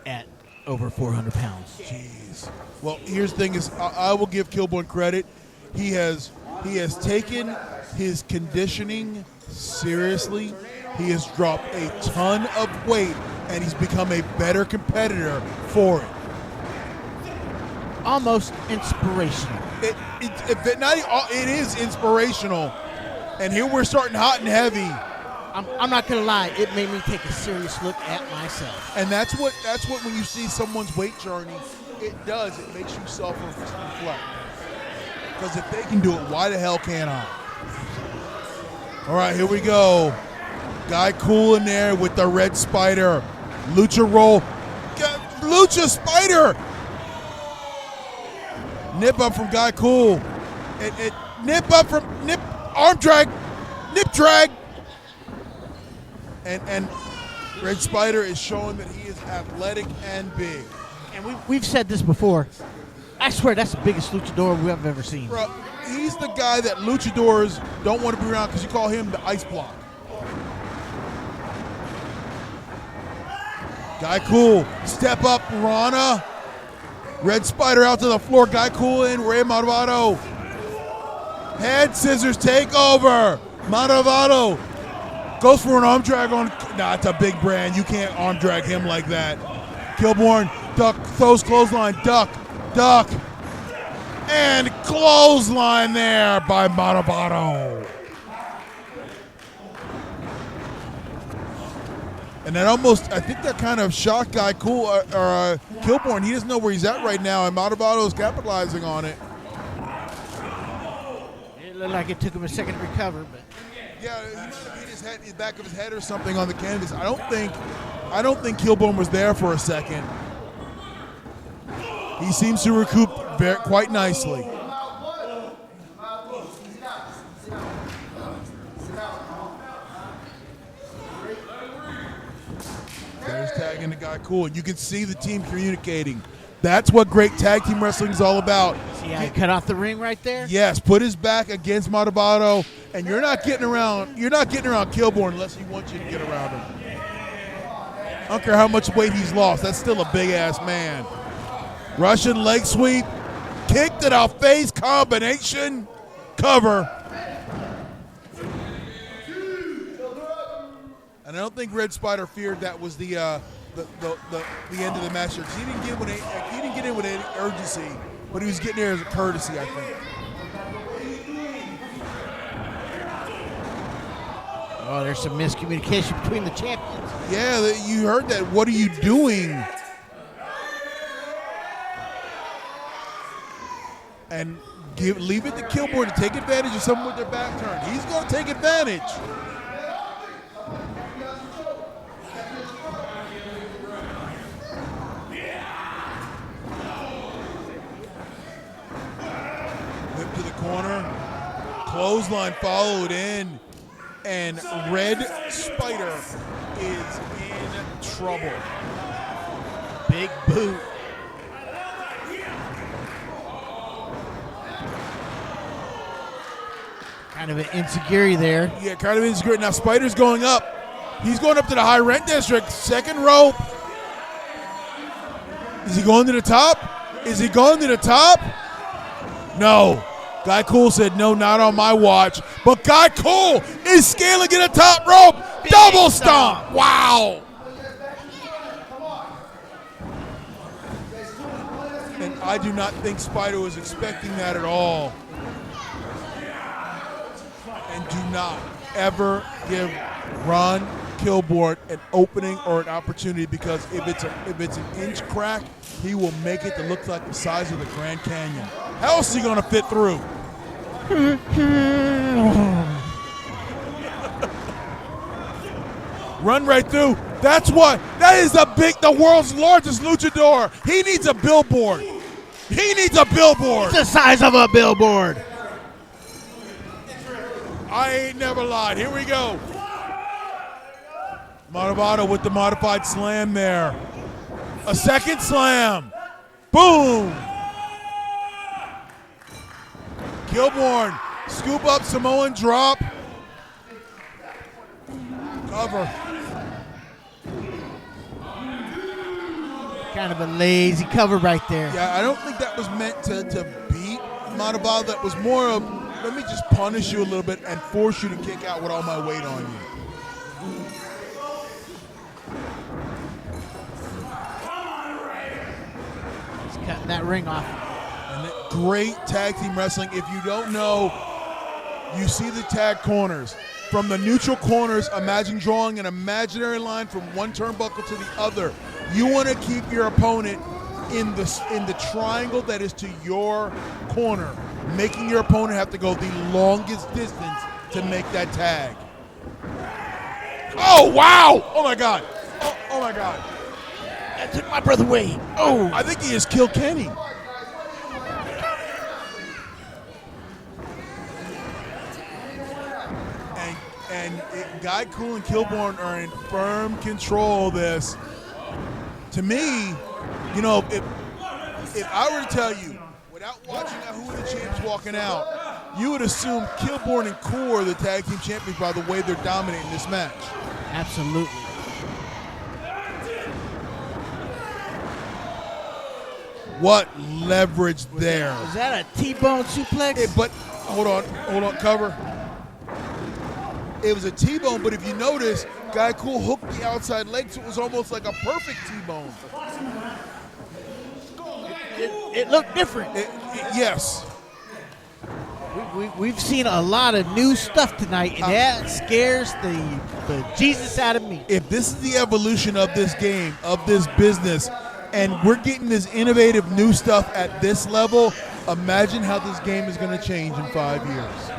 at over 400 pounds. Jeez. Well, here's the thing is, I will give Kilborn credit. He has taken his conditioning seriously. He has dropped a ton of weight, and he's become a better competitor for it. Almost inspirational. It is inspirational, and here we're starting hot and heavy. I'm not gonna lie, it made me take a serious look at myself. And that's what when you see someone's weight journey, it does. It makes you self-reflect. Because if they can do it, why the hell can't I? All right, here we go. Guy Cool in there with the Red Spider. Lucha roll. Lucha Spider. Nip up from Guy Cool. Arm drag. Nip drag. And Red Spider is showing that he is athletic and big. And we've said this before. I swear that's the biggest luchador we've ever seen. Bro, he's the guy that luchadors don't want to be around because you call him the ice block. Guy Cool, step up, Rana. Red Spider out to the floor. Guy Cool in, Ray Malvado. Head scissors take over. Malvado goes for an arm drag on. Nah, it's a big brand. You can't arm drag him like that. Kilborn, duck, throws clothesline, duck. And clothesline there by Malvado. And that I think that kind of shocked Guy Cool, Kilborn. He doesn't know where he's at right now, and Malvado is capitalizing on it. It looked like it took him a second to recover, but yeah, he might have hit the back of his head or something on the canvas. I don't think Kilborn was there for a second. He seems to recoup quite nicely. There's tagging the Guy Cool, and you can see the team communicating. That's what great tag team wrestling is all about. see how he cut off the ring right there? Yes, put his back against Malvado, and you're not getting around Kilborn unless he wants you to get around him. I don't care how much weight he's lost. That's still a big-ass man. Russian leg sweep. Kick to the face combination. Cover. And I don't think Red Spider feared that was the end of the match. He didn't get in with any urgency, but he was getting there as a courtesy, I think. Oh, there's some miscommunication between the champions. Yeah, you heard that. What are you doing? And leave it to Killboard to take advantage of someone with their back turned. He's going to take advantage. Whip to the corner. Clothesline followed in. And Red Spider is in trouble. Big boot. Kind of an insecurity there. Yeah, kind of insecurity. Now Spider's going up. He's going up to the high rent district. Second rope. Is he going to the top? Is he going to the top? No. Guy Cool said, no, not on my watch. But Guy Cool is scaling at the top rope. Big Double stomp. Wow. And I do not think Spider was expecting that at all. And do not ever give Ron Killboard an opening or an opportunity, because if it's an inch crack, he will make it to look like the size of the Grand Canyon. How else is he going to fit through? Run right through. That's what. That is the world's largest luchador. He needs a billboard. He needs a billboard. It's the size of a billboard. I ain't never lied. Here we go. Malvado with the modified slam there. A second slam. Boom. Kilborn, scoop up, Samoan drop. Cover. Kind of a lazy cover right there. Yeah, I don't think that was meant to beat Malvado. That was more of, let me just punish you a little bit and force you to kick out with all my weight on you. He's cutting that ring off. And great tag team wrestling. If you don't know, you see the tag corners. From the neutral corners, imagine drawing an imaginary line from one turnbuckle to the other. You want to keep your opponent in the triangle that is to your corner, making your opponent have to go the longest distance to make that tag. Oh, wow! Oh, my God. Oh my God. That took my breath away. Oh. I think he has killed Kenny. And Guy Cool and Kilborn are in firm control of this. To me, you know, if I were to tell you, without watching who are the champs walking out, you would assume Kilborn and Cool are the tag team champions by the way they're dominating this match. Absolutely. What leverage there. Is that a T-bone suplex? But hold on, cover. It was a T-bone, but if you notice, Guy Cool hooked the outside leg, so it was almost like a perfect T-bone. It looked different. Yes. We've seen a lot of new stuff tonight, and that scares the Jesus out of me. If this is the evolution of this game, of this business, and we're getting this innovative new stuff at this level, imagine how this game is going to change in 5 years.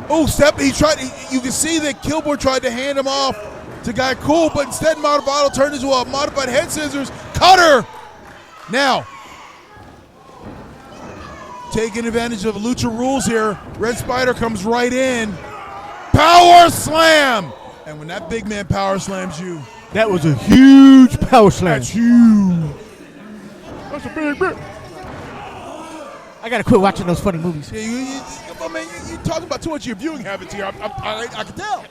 Oh, you can see that Kilborn tried to hand him off to Guy Cool, but instead Malvado turned into a modified head scissors cutter. Now, taking advantage of Lucha rules here, Red Spider comes right in. Power slam! And when that big man power slams you, that was a huge power slam. That's huge. That's a big man. I gotta quit watching those funny movies. Yeah, you talking about too much of your viewing habits here. I can tell.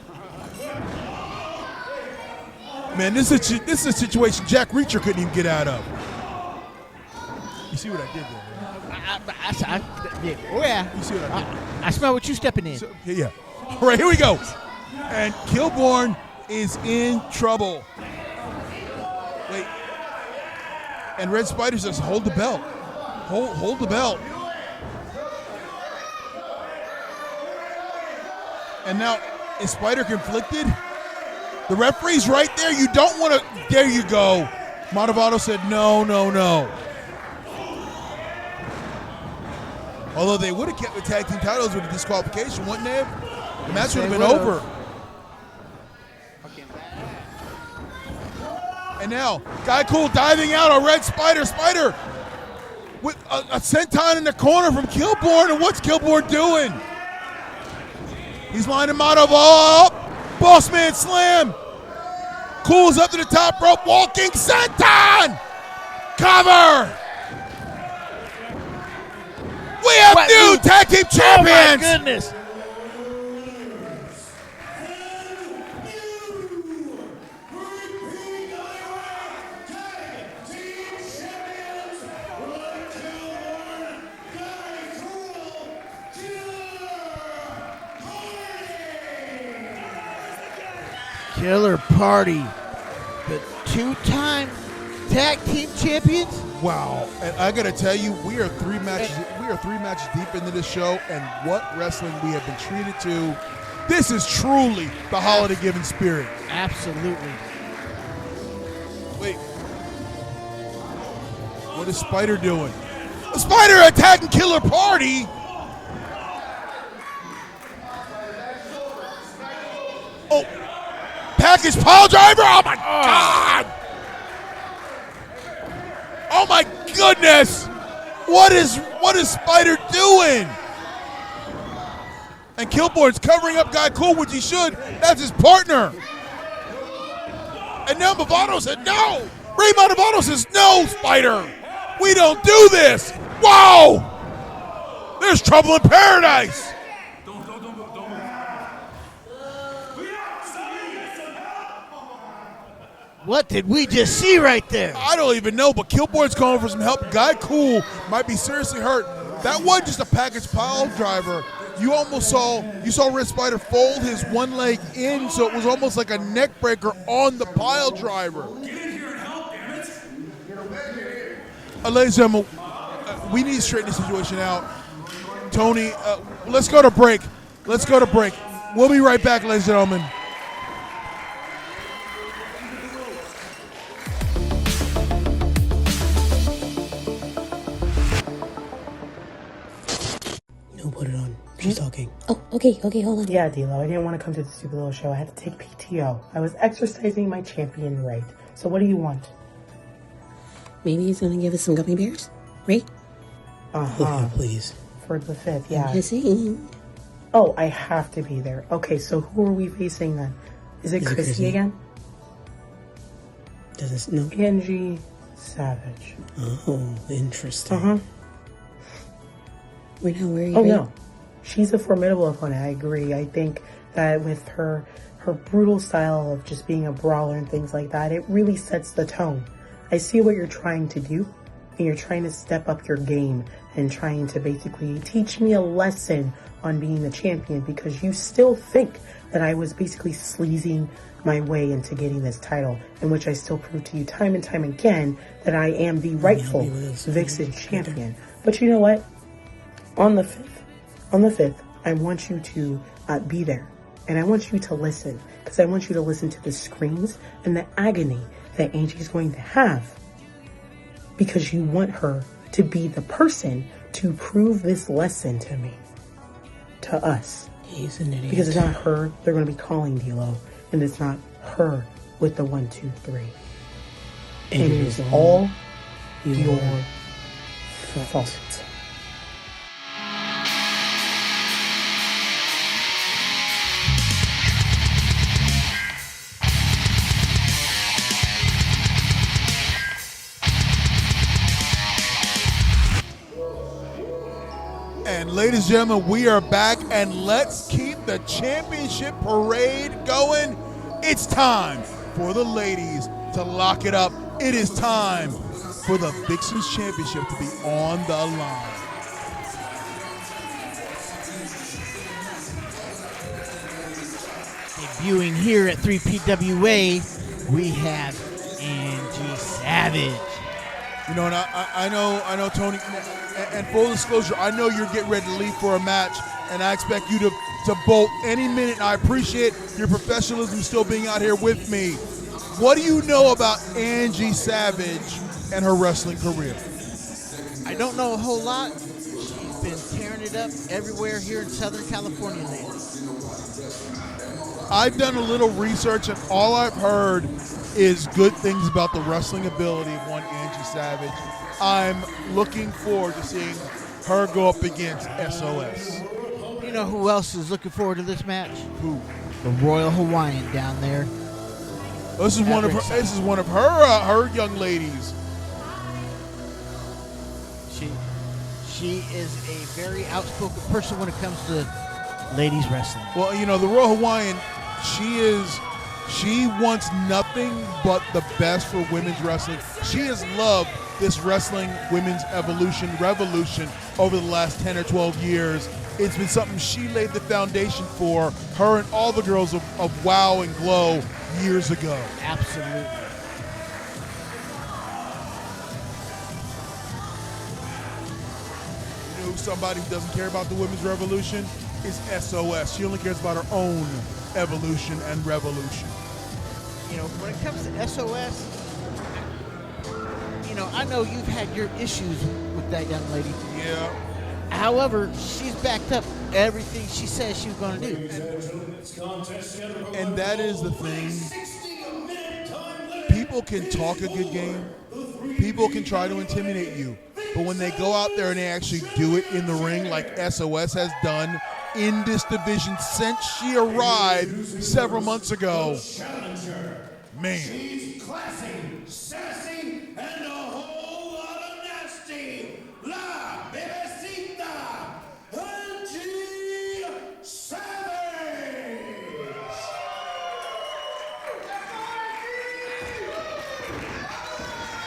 Man, this is a situation Jack Reacher couldn't even get out of. You see what I did there? Yeah. Oh, yeah. You see what I did? I smell what you stepping in. So, yeah. All right, here we go. And Kilborn is in trouble. Wait. And Red Spider says, hold the belt. Hold the belt. And now, is Spider conflicted? The referee's right there. You don't want to. There you go. Malvado said, no. Although they would have kept the tag team titles with a disqualification, wouldn't they have? The match would have been over. And now, Guy Cool diving out on Red Spider. Spider with a senton in the corner from Kilborn. And what's Kilborn doing? He's lining Malvado up. Bossman slam. Cool's up to the top rope. Walking senton. Cover. We have new tag team champions. Oh, my goodness. Killer Party, the two-time tag team champions. Wow, and I gotta tell you, we are three matches deep into this show, and what wrestling we have been treated to. This is truly the holiday giving spirit. Absolutely. Wait, what is Spider doing? A Spider attacking Killer Party. Oh, package pile driver. Oh my God. Oh my goodness! What is Spider doing? And Kilborn's covering up Guy Cool, which he should. That's his partner. And now Malvado said no. Ray Malvado says no, Spider. We don't do this. Whoa! There's trouble in paradise. What did we just see right there? I don't even know, but Kilborn's calling for some help. Guy Cool might be seriously hurt. That wasn't just a package pile driver. You saw Red Spider fold his one leg in, so it was almost like a neck breaker on the pile driver. Ladies and gentlemen, we need to straighten the situation out. Tony, let's go to break. We'll be right back, ladies and gentlemen. Put it on. She's talking. Oh, okay, hold on. Yeah, D-Lo, I didn't want to come to the stupid little show. I had to take PTO. I was exercising my champion right. So what do you want? Maybe he's gonna give us some gummy bears, right? Yeah, please. For the 5th, yeah. Kissing. Oh, I have to be there. Okay, so who are we facing then? Is it Chrissy again? No. Angie Savage. Oh, interesting. We're not worried. Oh, no. She's a formidable opponent. I agree. I think that with her brutal style of just being a brawler and things like that, it really sets the tone. I see what you're trying to do, and you're trying to step up your game and trying to basically teach me a lesson on being the champion, because you still think that I was basically sleazing my way into getting this title, in which I still prove to you time and time again that I am the rightful Vixen champion. But you know what? On the 5th, I want you to be there, and I want you to listen, because I want you to listen to the screams and the agony that Angie's going to have, because you want her to be the person to prove this lesson to me, to us. He's an idiot. Because it's not her they're going to be calling D-Lo, and it's not her with the 1, 2, 3. And it is all your fault. And ladies and gentlemen, we are back, and let's keep the championship parade going. It's time for the ladies to lock it up. It is time for the Vixens Championship to be on the line. Debuting here at 3PWA, we have Angie Savage. You know, and I know, Tony, and full disclosure, I know you're getting ready to leave for a match, and I expect you to bolt any minute, and I appreciate your professionalism still being out here with me. What do you know about Angie Savage and her wrestling career? I don't know a whole lot. She's been tearing it up everywhere here in Southern California lately. I've done a little research, and all I've heard is good things about the wrestling ability of one Angie Savage. I'm looking forward to seeing her go up against S.O.S. You know who else is looking forward to this match? Who? The Royal Hawaiian down there. This is one of her young ladies. She is a very outspoken person when it comes to ladies wrestling. Well, you know, the Royal Hawaiian, she wants nothing but the best for women's wrestling. She has loved this wrestling women's revolution over the last 10 or 12 years. It's been something she laid the foundation for, her and all the girls of WOW and Glow years ago. Absolutely. You know, somebody who doesn't care about the women's revolution is S.O.S. She only cares about her own evolution and revolution. You know, when it comes to S.O.S., you know, I know you've had your issues with that young lady. Yeah. However, she's backed up everything she says she was going to do. And that is the thing. People can talk a good game. People can try to intimidate you. But when they go out there and they actually do it in the ring like S.O.S. has done in this division since she arrived several months ago, man. She's classy, sassy, and a whole lot of nasty. La Bebecita, Angie Savage.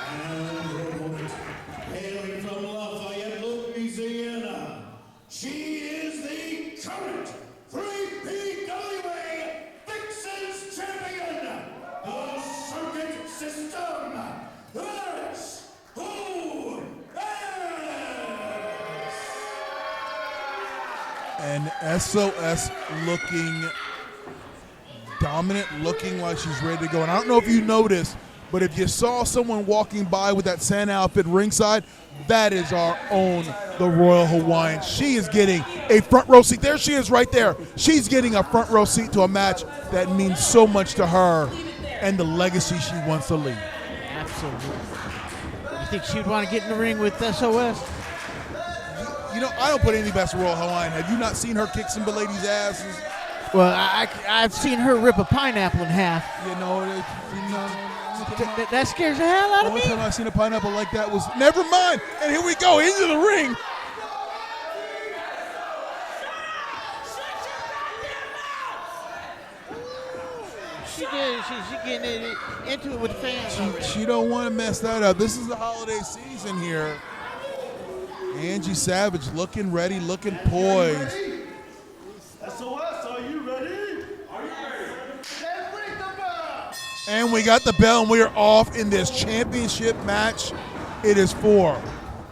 And her opponent, hailing from Lafayette, Louisiana, she is the current 3PWA Vixens champion. The circuit system. S.O.S. And S.O.S. looking dominant, looking like she's ready to go. And I don't know if you noticed, but if you saw someone walking by with that Santa outfit ringside, that is our own, the Royal Hawaiian. She is getting a front row seat. There she is right there. She's getting a front row seat to a match that means so much to her and the legacy she wants to leave. Absolutely. You think she'd want to get in the ring with S.O.S.? You know, I don't put any past Royal Hawaiian. Have you not seen her kick some ladies' asses? Well, I've seen her rip a pineapple in half. That scares the hell out of me. The only time I've seen a pineapple like that was, never mind. And here we go, into the ring. She's getting into it with the fans. She don't want to mess that up. This is the holiday season here. Angie Savage looking ready, looking poised. S.O.S., are you ready? Are you ready? Then ring the bell. And we got the bell, and we are off in this championship match. It is for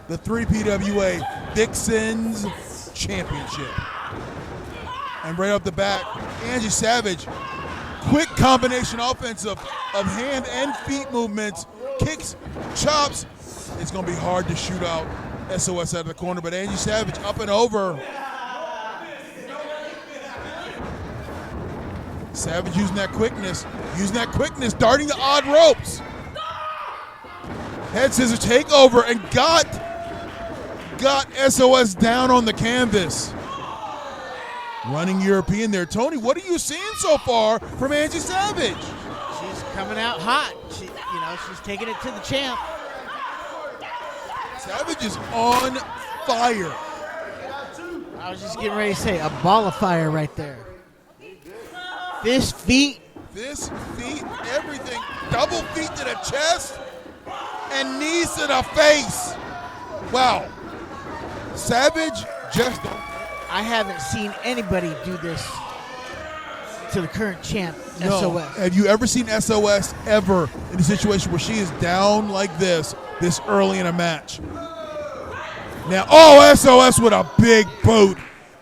the 3PWA Vixens Championship. And right off the bat, Angie Savage, quick combination offense of hand and feet movements, kicks, chops. It's going to be hard to shoot out S.O.S. out of the corner, but Angie Savage up and over. Savage using that quickness, darting the odd ropes. Head scissors takeover and got S.O.S. down on the canvas. Running European there. Tony, what are you seeing so far from Angie Savage? She's coming out hot. She's taking it to the champ. Savage is on fire. I was just getting ready to say, a ball of fire right there. This feet, everything. Double feet to the chest. and knees to the face. Wow. Savage just don't. I haven't seen anybody do this to the current champ, No. S.O.S. Have you ever seen S.O.S. ever in a situation where she is down like this early in a match? Now, S.O.S. with a big boot,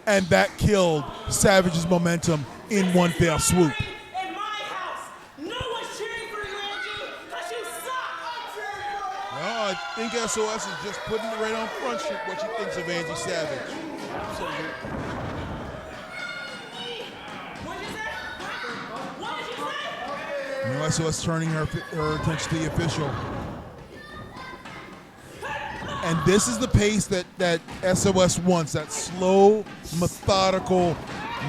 and that killed Savage's momentum in one fell swoop. In my house, no one's cheering for you, Angie, because you suck. Well, I think S.O.S. is just putting it right on Front Street what she thinks of Angie Savage. Absolutely. You know, S.O.S. turning her attention to the official. And this is the pace that S.O.S. wants, that slow, methodical,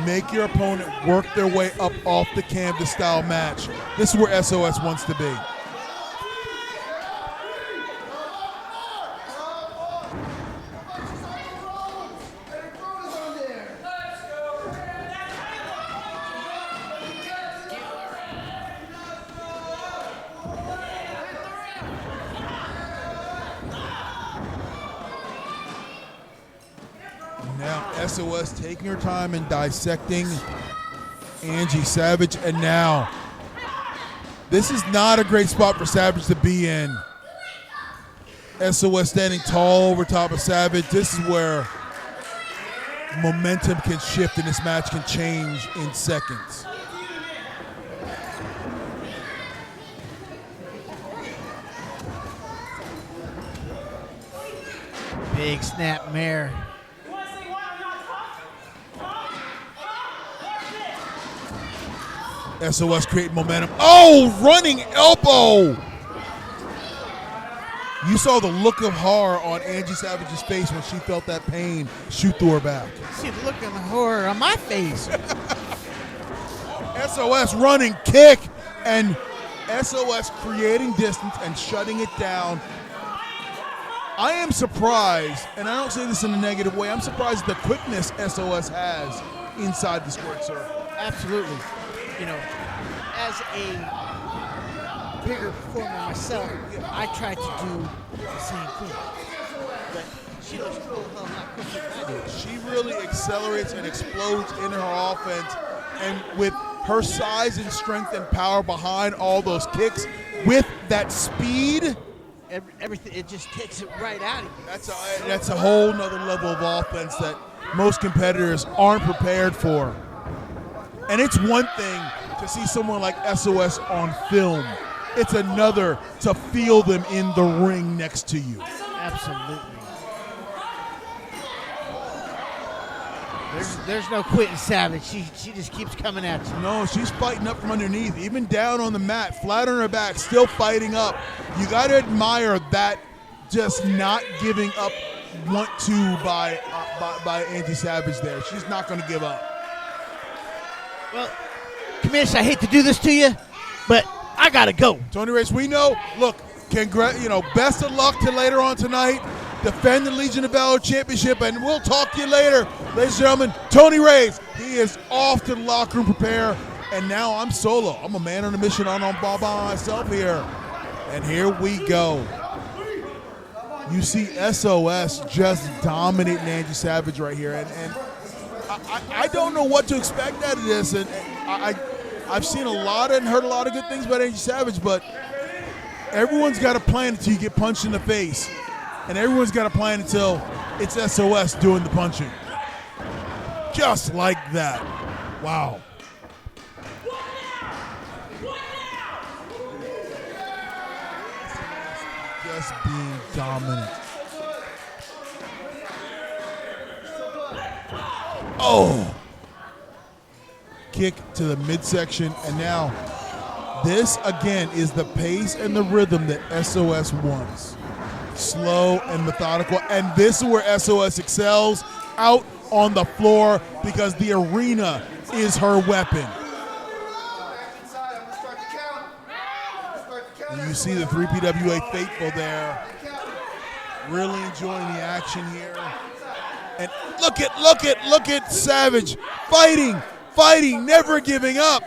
make your opponent work their way up off the canvas style match. This is where S.O.S. wants to be. Now S.O.S. taking her time and dissecting Angie Savage, and now this is not a great spot for Savage to be in. S.O.S. standing tall over top of Savage. This is where momentum can shift and this match can change in seconds. Big snap mare. S.O.S. creating momentum. Oh, running elbow. You saw the look of horror on Angie Savage's face when she felt that pain shoot through her back. See the look of horror on my face. S.O.S. running kick, and S.O.S. creating distance and shutting it down. I am surprised, and I don't say this in a negative way, I'm surprised at the quickness S.O.S. has inside the squared circle. Absolutely. You know, as a bigger performer myself, I try to do the same thing. But she looks cool a lot quicker than I do. She really accelerates and explodes in her offense, and with her size and strength and power behind all those kicks, with that speed, everything, it just takes it right out of you. That's a whole nother level of offense that most competitors aren't prepared for. And it's one thing to see someone like S.O.S. on film. It's another to feel them in the ring next to you. Absolutely. There's no quitting Savage. She just keeps coming at you. No, she's fighting up from underneath, even down on the mat, flat on her back, still fighting up. You got to admire that, just not giving up. Want to by Angie Savage there. She's not going to give up. Well, Commish, I hate to do this to you, but I gotta go. Tony Reyes, we know. Look, best of luck to later on tonight. Defend the Legion of Valor Championship, and we'll talk to you later, ladies and gentlemen. Tony Reyes, he is off to the locker room, prepare, and now I'm solo. I'm a man on a mission on by myself here, and here we go. You see S.O.S. just dominating Angie Savage right here, and I don't know what to expect out of this, and I've seen a lot and heard a lot of good things about Angie Savage, but everyone's got a plan until you get punched in the face, and everyone's got a plan until it's S.O.S. doing the punching. Just like that. Wow. Just being dominant. Oh! Kick to the midsection, and now this again is the pace and the rhythm that S.O.S. wants. Slow and methodical, and this is where S.O.S. excels, out on the floor, because the arena is her weapon. And you see the 3PWA faithful there, really enjoying the action here. And look at Savage fighting, never giving up.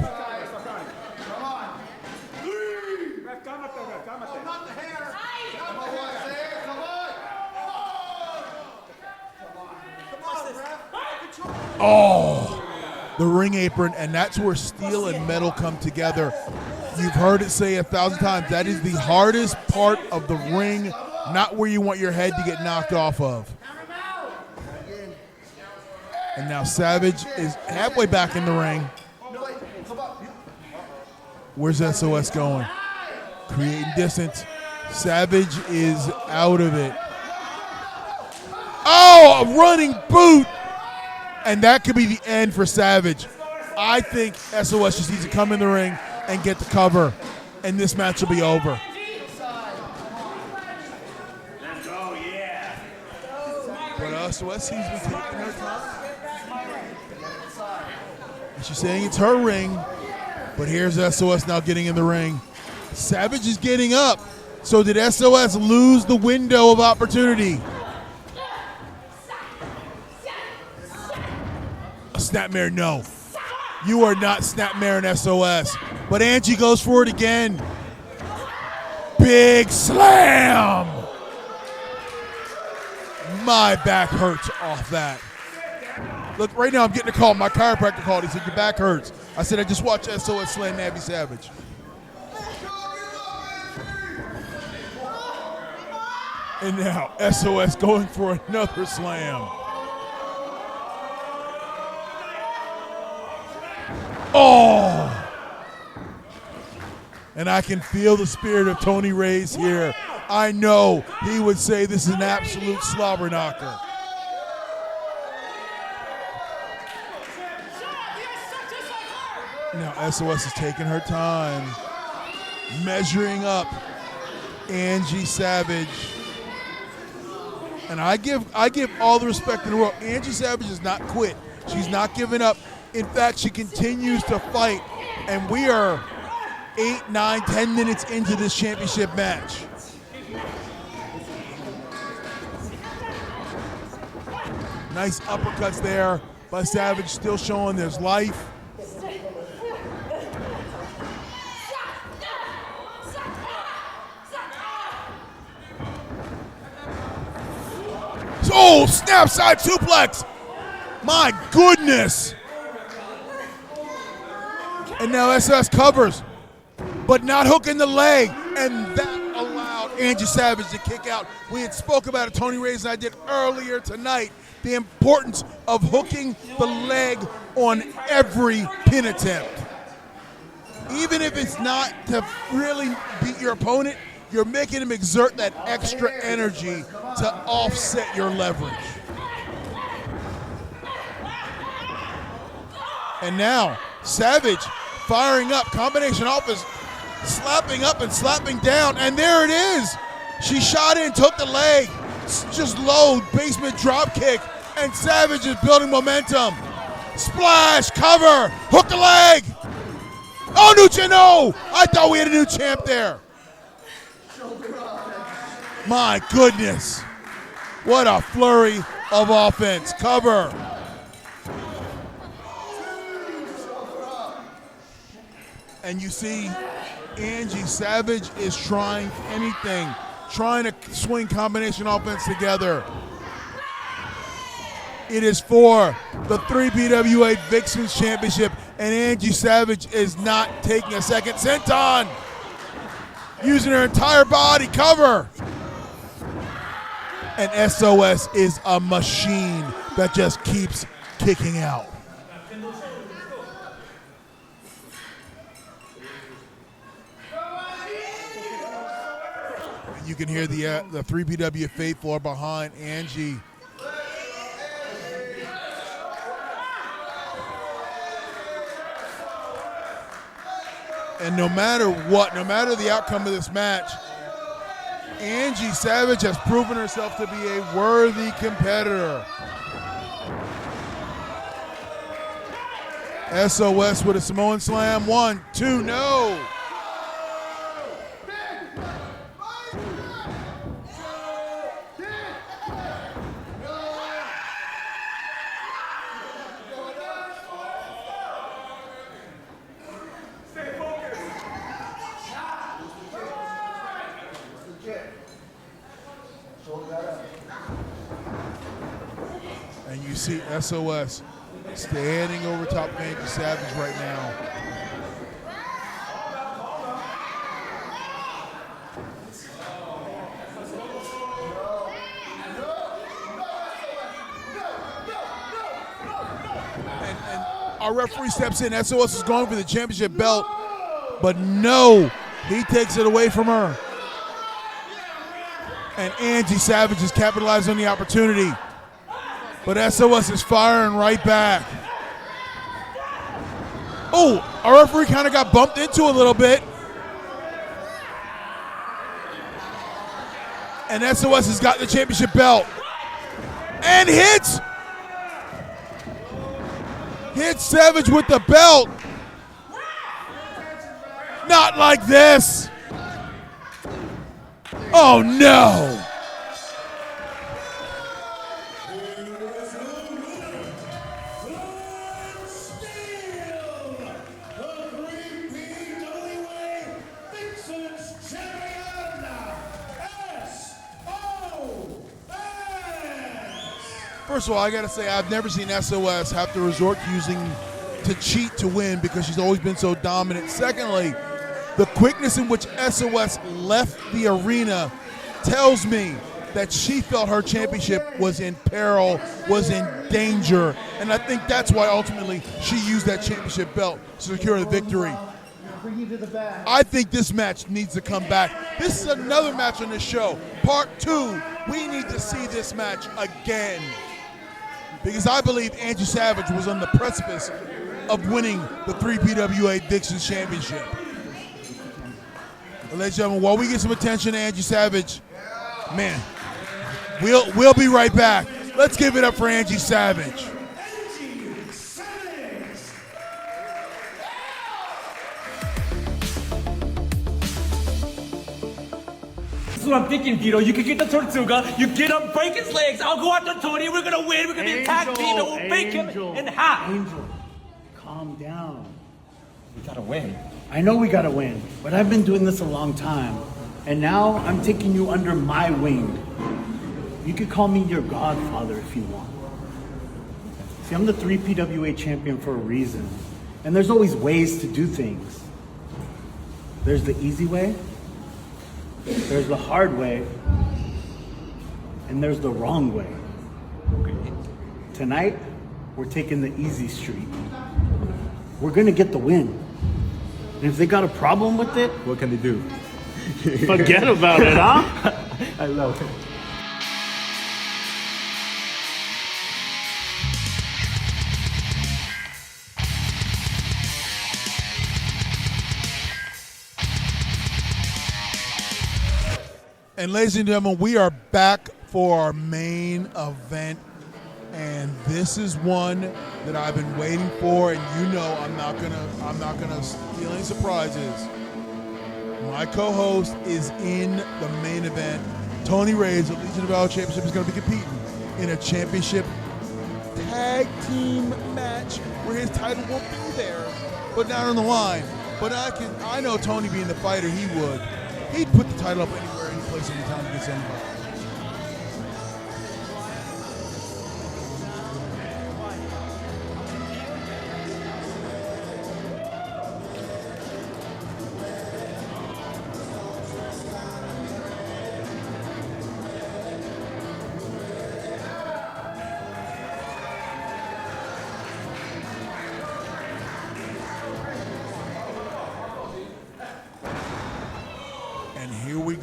Oh, the ring apron, and that's where steel and metal come together. You've heard it say 1,000 times, that is the hardest part of the ring, not where you want your head to get knocked off of. And now Savage is halfway back in the ring. Where's SOS going? Creating distance. Savage is out of it. Oh, a running boot! And that could be the end for Savage. I think SOS just needs to come in the ring and get the cover, and this match will be over. But SOS seems to be taking her time. And she's saying it's her ring, but here's SOS now getting in the ring. Savage is getting up. So did SOS lose the window of opportunity? A snapmare, no. You are not snapmare in SOS. But Angie goes for it again. Big slam. My back hurts off that. Look, right now I'm getting a call. My chiropractor called. He said, your back hurts. I said, I just watched SOS slam Nabby Savage. And now SOS going for another slam. Oh! And I can feel the spirit of Tony Reyes here. I know he would say this is an absolute slobber knocker. Now SOS is taking her time, measuring up Angie Savage. And I give all the respect in the world. Angie Savage has not quit. She's not giving up. In fact, she continues to fight. And we are 8, 9, 10 minutes into this championship match. Nice uppercuts there by Savage, still showing there's life. Oh, snap side suplex. My goodness. And now SOS covers, but not hooking the leg. And that allowed Angie Savage to kick out. We had spoke about it, Tony Reyes and I did earlier tonight, the importance of hooking the leg on every pin attempt. Even if it's not to really beat your opponent, you're making him exert that extra energy to offset your leverage. And now, Savage firing up, combination offense, slapping up and slapping down, and there it is. She shot in, took the leg, just low basement drop kick, and Savage is building momentum. Splash, cover, hook the leg. Oh, new champ, no! I thought we had a new champ there. My goodness. What a flurry of offense. Cover. And you see Angie Savage is trying anything, trying to swing combination offense together. It is for the 3PWA Vixens Championship, and Angie Savage is not taking a second. Senton using her entire body, cover. And SOS is a machine that just keeps kicking out. You can hear the 3PW faithful are behind Angie. And no matter what, no matter the outcome of this match, Angie Savage has proven herself to be a worthy competitor. SOS with a Samoan slam. 1, 2, no. And you see SOS standing over top of Angie Savage right now. And our referee steps in. S.O.S is going for the championship belt, but no, he takes it away from her. And Angie Savage is capitalizing on the opportunity. But S.O.S is firing right back. Oh, our referee kind of got bumped into a little bit. And S.O.S has got the championship belt. And hits Savage with the belt. Not like this. Oh no. First of all, I gotta say, I've never seen S.O.S have to resort to cheat to win because she's always been so dominant. Secondly, the quickness in which S.O.S left the arena tells me that she felt her championship was in peril, was in danger, and I think that's why ultimately she used that championship belt to secure the victory. I think this match needs to come back. This is another match on this show. Part 2, we need to see this match again. Because I believe Angie Savage was on the precipice of winning the 3PWA Vixens Championship. Well, ladies and gentlemen, while we get some attention to Angie Savage, man, we'll be right back. Let's give it up for Angie Savage. That's what I'm thinking, Vito. You can get the Tortuga, you get him, break his legs, I'll go after Tony, we're gonna win, we're gonna be a tag team, and we'll break him in half. Angel, calm down. We gotta win. I know we gotta win, but I've been doing this a long time, and now I'm taking you under my wing. You could call me your godfather if you want. See, I'm the 3PWA champion for a reason, and there's always ways to do things. There's the easy way, there's the hard way, and there's the wrong way. Tonight, we're taking the easy street. We're gonna get the win. And if they got a problem with it, what can they do? Forget about it, huh? I love it. And ladies and gentlemen, we are back for our main event. And this is one that I've been waiting for, and you know I'm not gonna steal any surprises. My co-host is in the main event. Tony Reyes, the Legion of Valor Championship, is going to be competing in a championship tag team match where his title won't be there, but not on the line. But I know Tony, being the fighter he would, he'd put the title up anywhere, any place, anytime against anybody.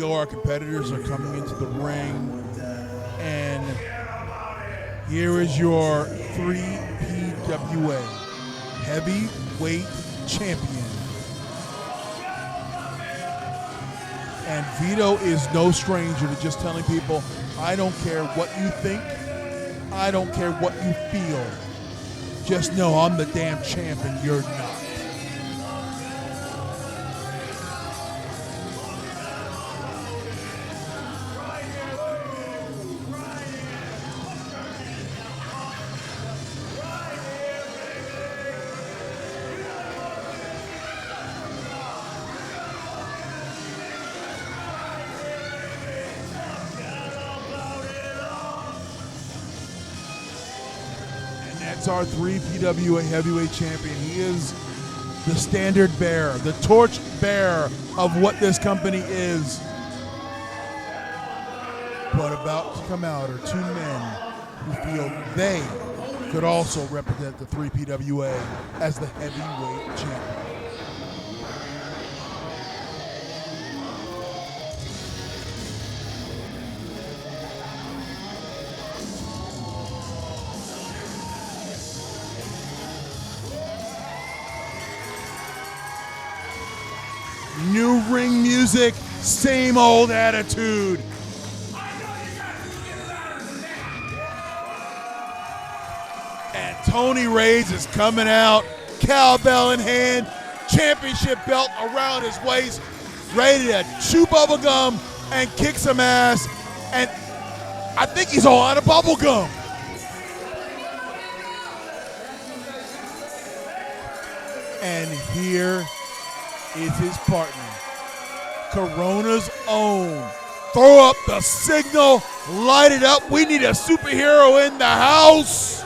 Our competitors are coming into the ring, and here is your 3PWA heavyweight champion. And Vito is no stranger to just telling people, I don't care what you think, I don't care what you feel, just know I'm the damn champ and you're not. That's our 3 PWA heavyweight champion. He is the standard bearer, the torch bearer of what this company is. But about to come out are 2 men who feel they could also represent the 3 PWA as the heavyweight champion. New ring music, same old attitude. And Tony Reyes is coming out, cowbell in hand, championship belt around his waist, ready to chew bubble gum and kick some ass. And I think he's all out of bubble gum. And here is his partner, Corona's own. Throw up the signal, light it up. We need a superhero in the house.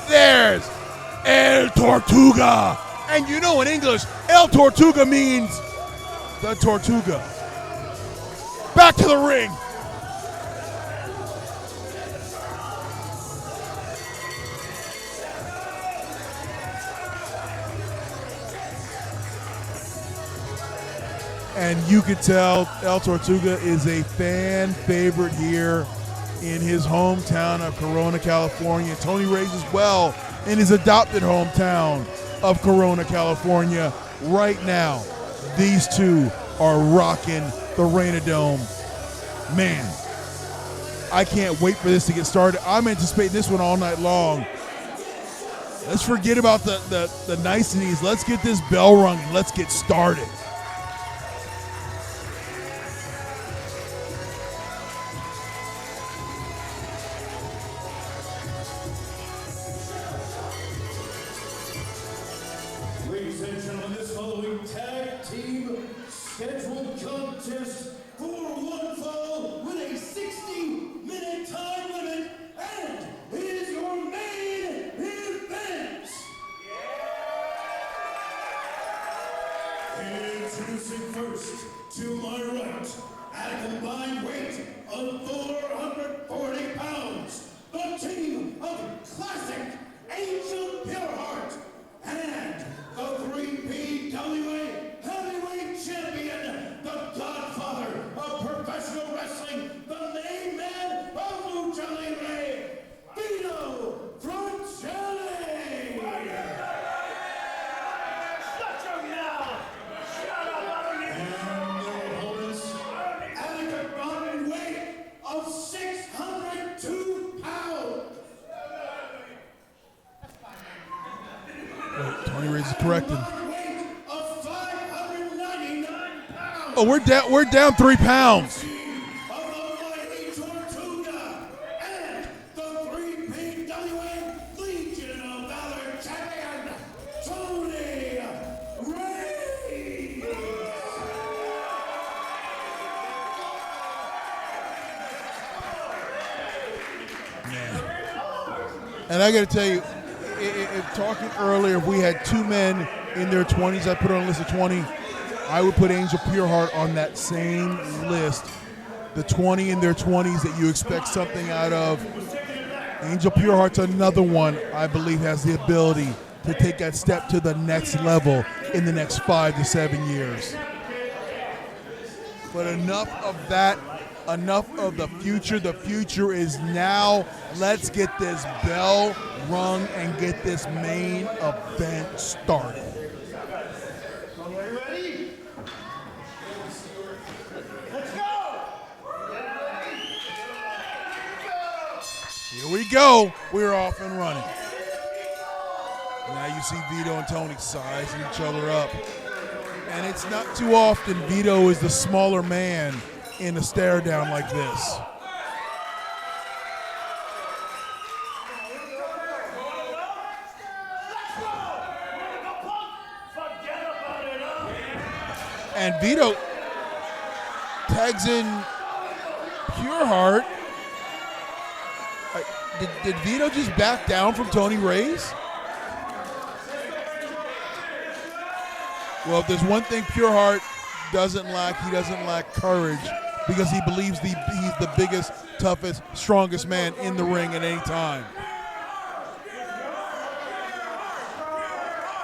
There's El Tortuga. And you know in English, El Tortuga means the Tortuga. Back to the ring. And you could tell El Tortuga is a fan favorite here in his hometown of Corona, California. Tony Reyes as well in his adopted hometown of Corona, California. Right now, these two are rocking the Reina Dome. Man, I can't wait for this to get started. I'm anticipating this one all night long. Let's forget about the niceties. Let's get this bell rung and let's get started. Scheduled contest for one fall with a 60-minute time limit, and here's your main event. Introducing first, to my right, at a combined weight of 440 pounds, the team of classic Angel Purehart and the 3 PWA heavyweight champion, the godfather of professional wrestling, the main man of Lucha Libre, Vito Fratelli. Shut your mouth! Shut up, and their opponents at a combined weight of 602 pounds. Wait, Tony Reyes is corrected. Oh, we're down 3 pounds. And I got to tell you, talking earlier, if we had 2 men in their 20s, I put on a list of 20. I would put Angel Purehart on that same list. The 20 in their 20s that you expect something out of. Angel Purehart's another one I believe has the ability to take that step to the next level in the next 5 to 7 years. But enough of that, enough of the future. The future is now. Let's get this bell rung and get this main event started. Here we go. We're off and running. Now you see Vito and Tony sizing each other up. And it's not too often Vito is the smaller man in a stare down like this. And Vito tags in Purehart. Did Vito just back down from Tony Reyes? Well, if there's one thing Purehart doesn't lack, he doesn't lack courage, because he believes he's the biggest, toughest, strongest man in the ring at any time.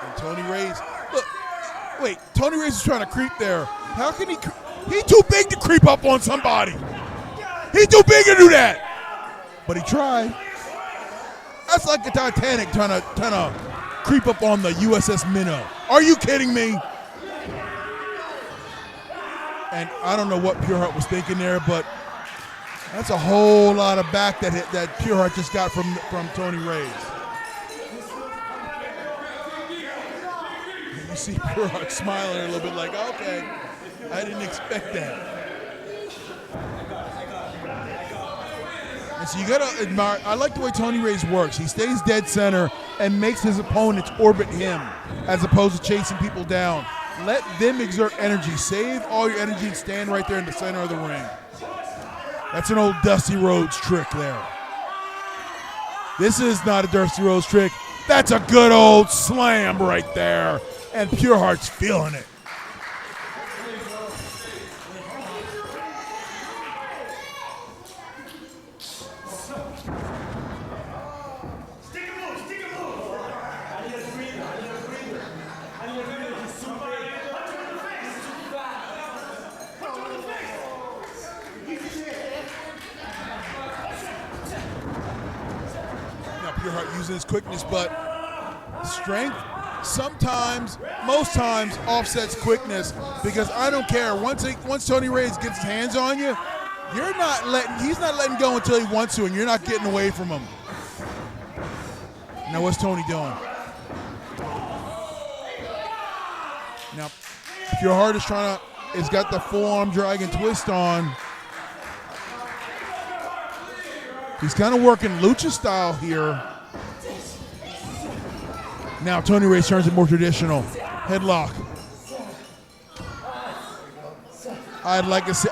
And Tony Reyes, look, wait, Tony Reyes is trying to creep there. How can he? He's too big to creep up on somebody. He's too big to do that. But he tried. That's like the Titanic trying to creep up on the USS Minnow. Are you kidding me? And I don't know what Purehart was thinking there, but that's a whole lot of back that Purehart just got from Tony Reyes. And you see Purehart smiling a little bit like, okay, I didn't expect that. And so you gotta admire, I like the way Tony Reyes works. He stays dead center and makes his opponents orbit him as opposed to chasing people down. Let them exert energy. Save all your energy and stand right there in the center of the ring. That's an old Dusty Rhodes trick there. This is not a Dusty Rhodes trick. That's a good old slam right there. And Pureheart's feeling it. Purehart using his quickness, but strength sometimes, most times, offsets quickness, because I don't care. Once Tony Reyes gets his hands on you, he's not letting go until he wants to, and you're not getting away from him. Now what's Tony doing? Now Purehart is got the full arm dragon twist on. He's kind of working lucha style here. Now Tony Reyes turns it more traditional. Headlock. I'd like to see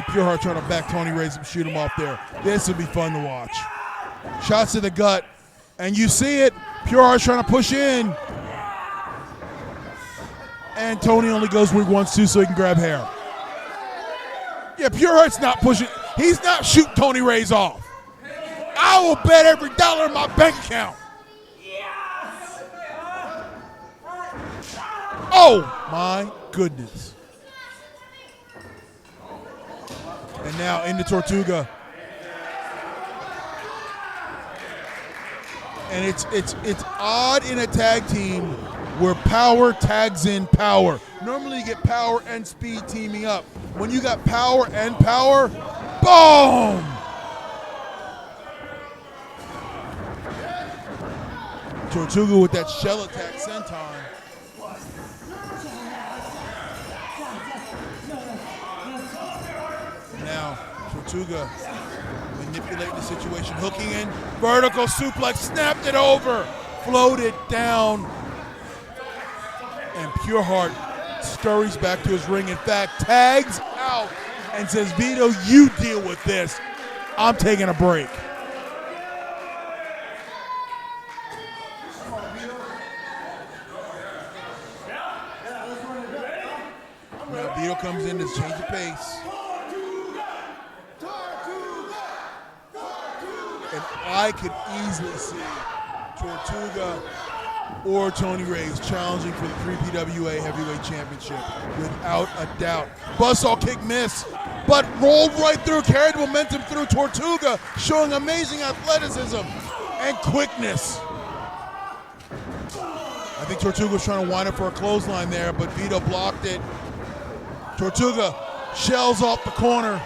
Purehart trying to back Tony Reyes and shoot him off there. This would be fun to watch. Shots to the gut, and you see it. Purehart's trying to push in, and Tony only goes where he wants to so he can grab hair. Yeah, Purehart's not pushing. He's not shooting Tony Reyes off. I will bet every dollar in my bank account. Oh, my goodness. And now into Tortuga. And it's odd in a tag team where power tags in power. Normally you get power and speed teaming up. When you got power and power, boom! Tortuga with that shell attack senton. Now Tortuga manipulating the situation, hooking in, vertical suplex, snapped it over, floated down, and Purehart scurries back to his ring. In fact, tags out and says, Vito, you deal with this. I'm taking a break. Now Vito comes in to change the pace. And I could easily see Tortuga or Tony Reyes challenging for the 3PWA Heavyweight Championship without a doubt. Buzzsaw kick miss, but rolled right through, carried momentum through. Tortuga showing amazing athleticism and quickness. I think Tortuga was trying to wind up for a clothesline there, but Vito blocked it. Tortuga shells off the corner.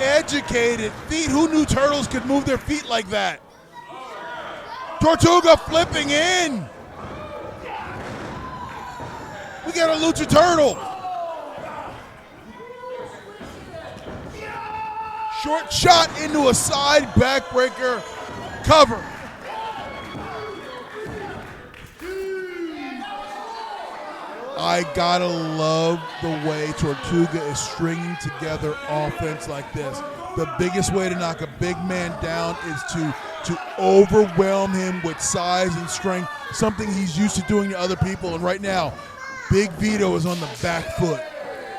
Educated feet. Who knew turtles could move their feet like that? Tortuga flipping in. We got a lucha turtle. Short shot into a side backbreaker cover. I gotta love the way Tortuga is stringing together offense like this. The biggest way to knock a big man down is to overwhelm him with size and strength, something he's used to doing to other people. And right now, Big Vito is on the back foot.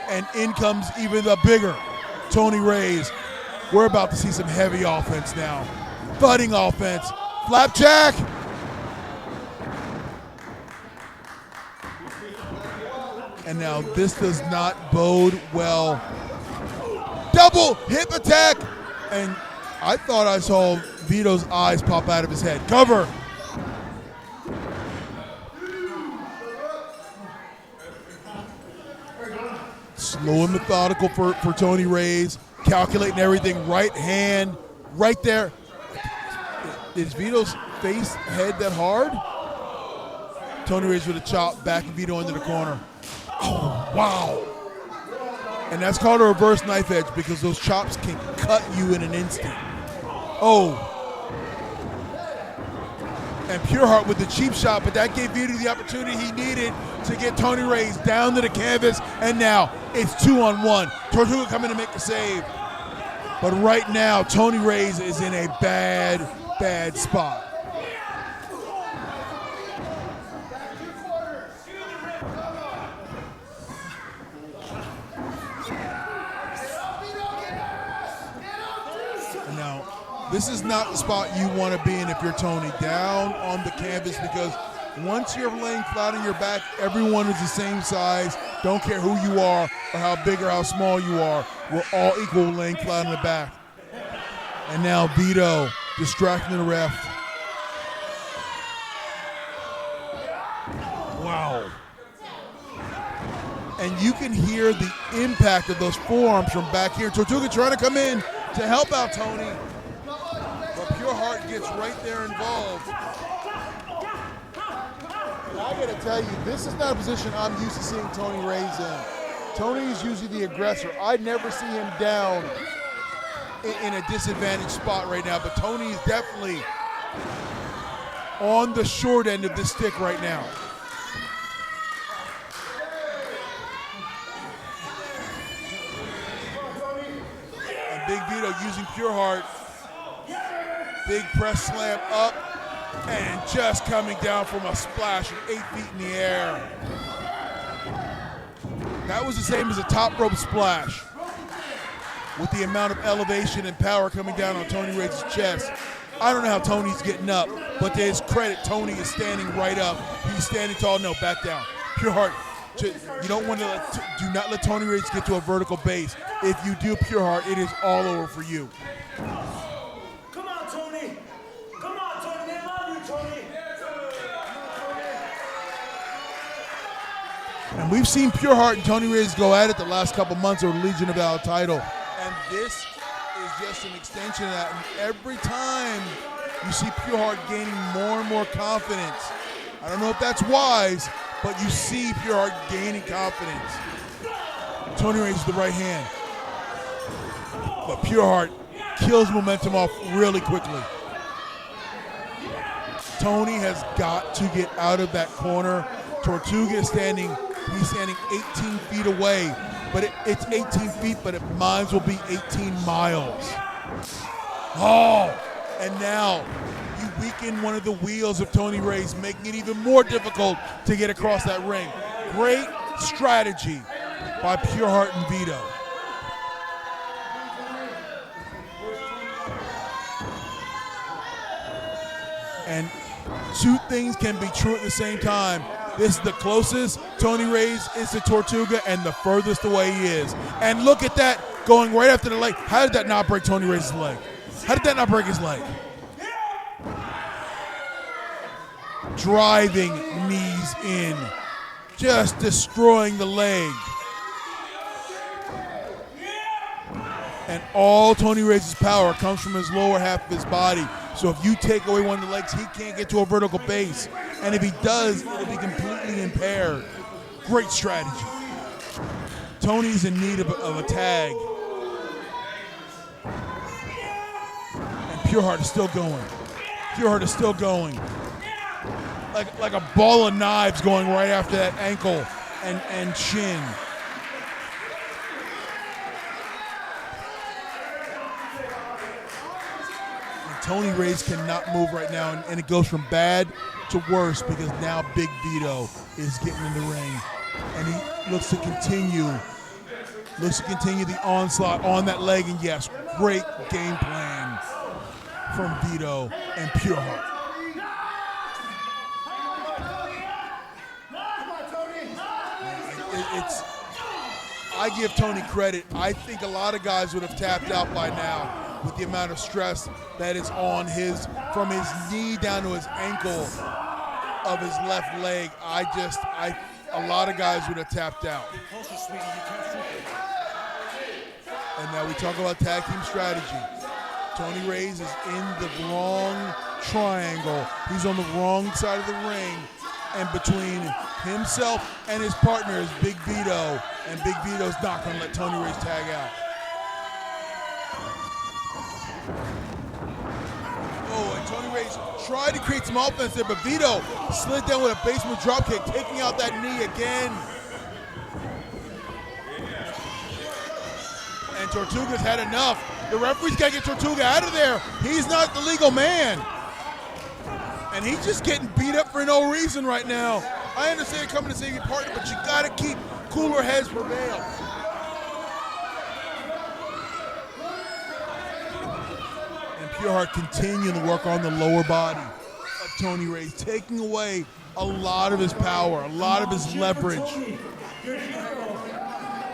And in comes even the bigger Tony Reyes. We're about to see some heavy offense now. Thudding offense. Flapjack! And now this does not bode well. Double hip attack! And I thought I saw Vito's eyes pop out of his head. Cover! Slow and methodical for Tony Reyes. Calculating everything. Right hand, right there. Is Vito's face head that hard? Tony Reyes with a chop, back Vito into the corner. Oh, wow. And that's called a reverse knife edge because those chops can cut you in an instant. Oh. And Purehart with the cheap shot, but that gave Vito the opportunity he needed to get Tony Reyes down to the canvas. And now it's 2-on-1. Tortuga coming to make the save. But right now, Tony Reyes is in a bad, bad spot. Now, this is not the spot you want to be in if you're Tony, down on the canvas, because once you're laying flat on your back, everyone is the same size. Don't care who you are or how big or how small you are. We're all equal laying flat on the back. And now Vito distracting the ref. Wow. And you can hear the impact of those forearms from back here. Tortuga trying to come in to help out Tony, but Purehart gets right there involved. And I gotta tell you, this is not a position I'm used to seeing Tony Reyes in. Tony is usually the aggressor. I never see him down in a disadvantaged spot right now, but Tony is definitely on the short end of the stick right now. Big Vito using Purehart. Big press slam up and just coming down from a splash from 8 feet in the air. That was the same as a top rope splash with the amount of elevation and power coming down on Tony Reyes' chest. I don't know how Tony's getting up, but to his credit, Tony is standing right up. He's standing tall. No, back down. Purehart. You don't want to do not let Tony Reyes get to a vertical base. If you do Purehart, it is all over for you. Come on, Tony. Come on, Tony. They love you, Tony. And we've seen Purehart and Tony Reyes go at it the last couple months over the Legion of Valor title. And this is just an extension of that. And every time you see Purehart gaining more and more confidence, I don't know if that's wise, but you see Purehart gaining confidence. Tony Reyes with the right hand. But Purehart kills momentum off really quickly. Tony has got to get out of that corner. Tortuga is standing, he's standing 18 feet away. But it's 18 feet, but it might as well be 18 miles. Oh, and now you weaken one of the wheels of Tony Reyes, making it even more difficult to get across that ring. Great strategy by Purehart and Vito. And two things can be true at the same time. This is the closest Tony Reyes is to Tortuga and the furthest away he is. And look at that, going right after the leg. How did that not break Tony Reyes' leg? How did that not break his leg? Driving knees in, just destroying the leg. And all Tony Reyes' power comes from his lower half of his body. So if you take away one of the legs, he can't get to a vertical base. And if he does, it'll be completely impaired. Great strategy. Tony's in need of a tag. And Purehart is still going. Purehart is still going. Like a ball of knives going right after that ankle and shin. And Tony Reyes cannot move right now, and it goes from bad to worse because now Big Vito is getting in the ring, and he looks to continue the onslaught on that leg. And yes, great game plan from Vito and Purehart. I give Tony credit. I think a lot of guys would have tapped out by now with the amount of stress that is on from his knee down to his ankle of his left leg. A lot of guys would have tapped out. And now we talk about tag team strategy. Tony Reyes is in the wrong triangle. He's on the wrong side of the ring. And between himself and his partner is Big Vito. And Big Vito's not going to let Tony Reyes tag out. Oh, and Tony Reyes tried to create some offense there, but Vito slid down with a basement dropkick, taking out that knee again. And Tortuga's had enough. The referee's got to get Tortuga out of there. He's not the legal man. And he's just getting beat up for no reason right now. I understand coming to save your partner, but you got to keep cooler heads prevail. And Purehart continuing to work on the lower body of Tony Reyes, taking away a lot of his power, a lot of his leverage.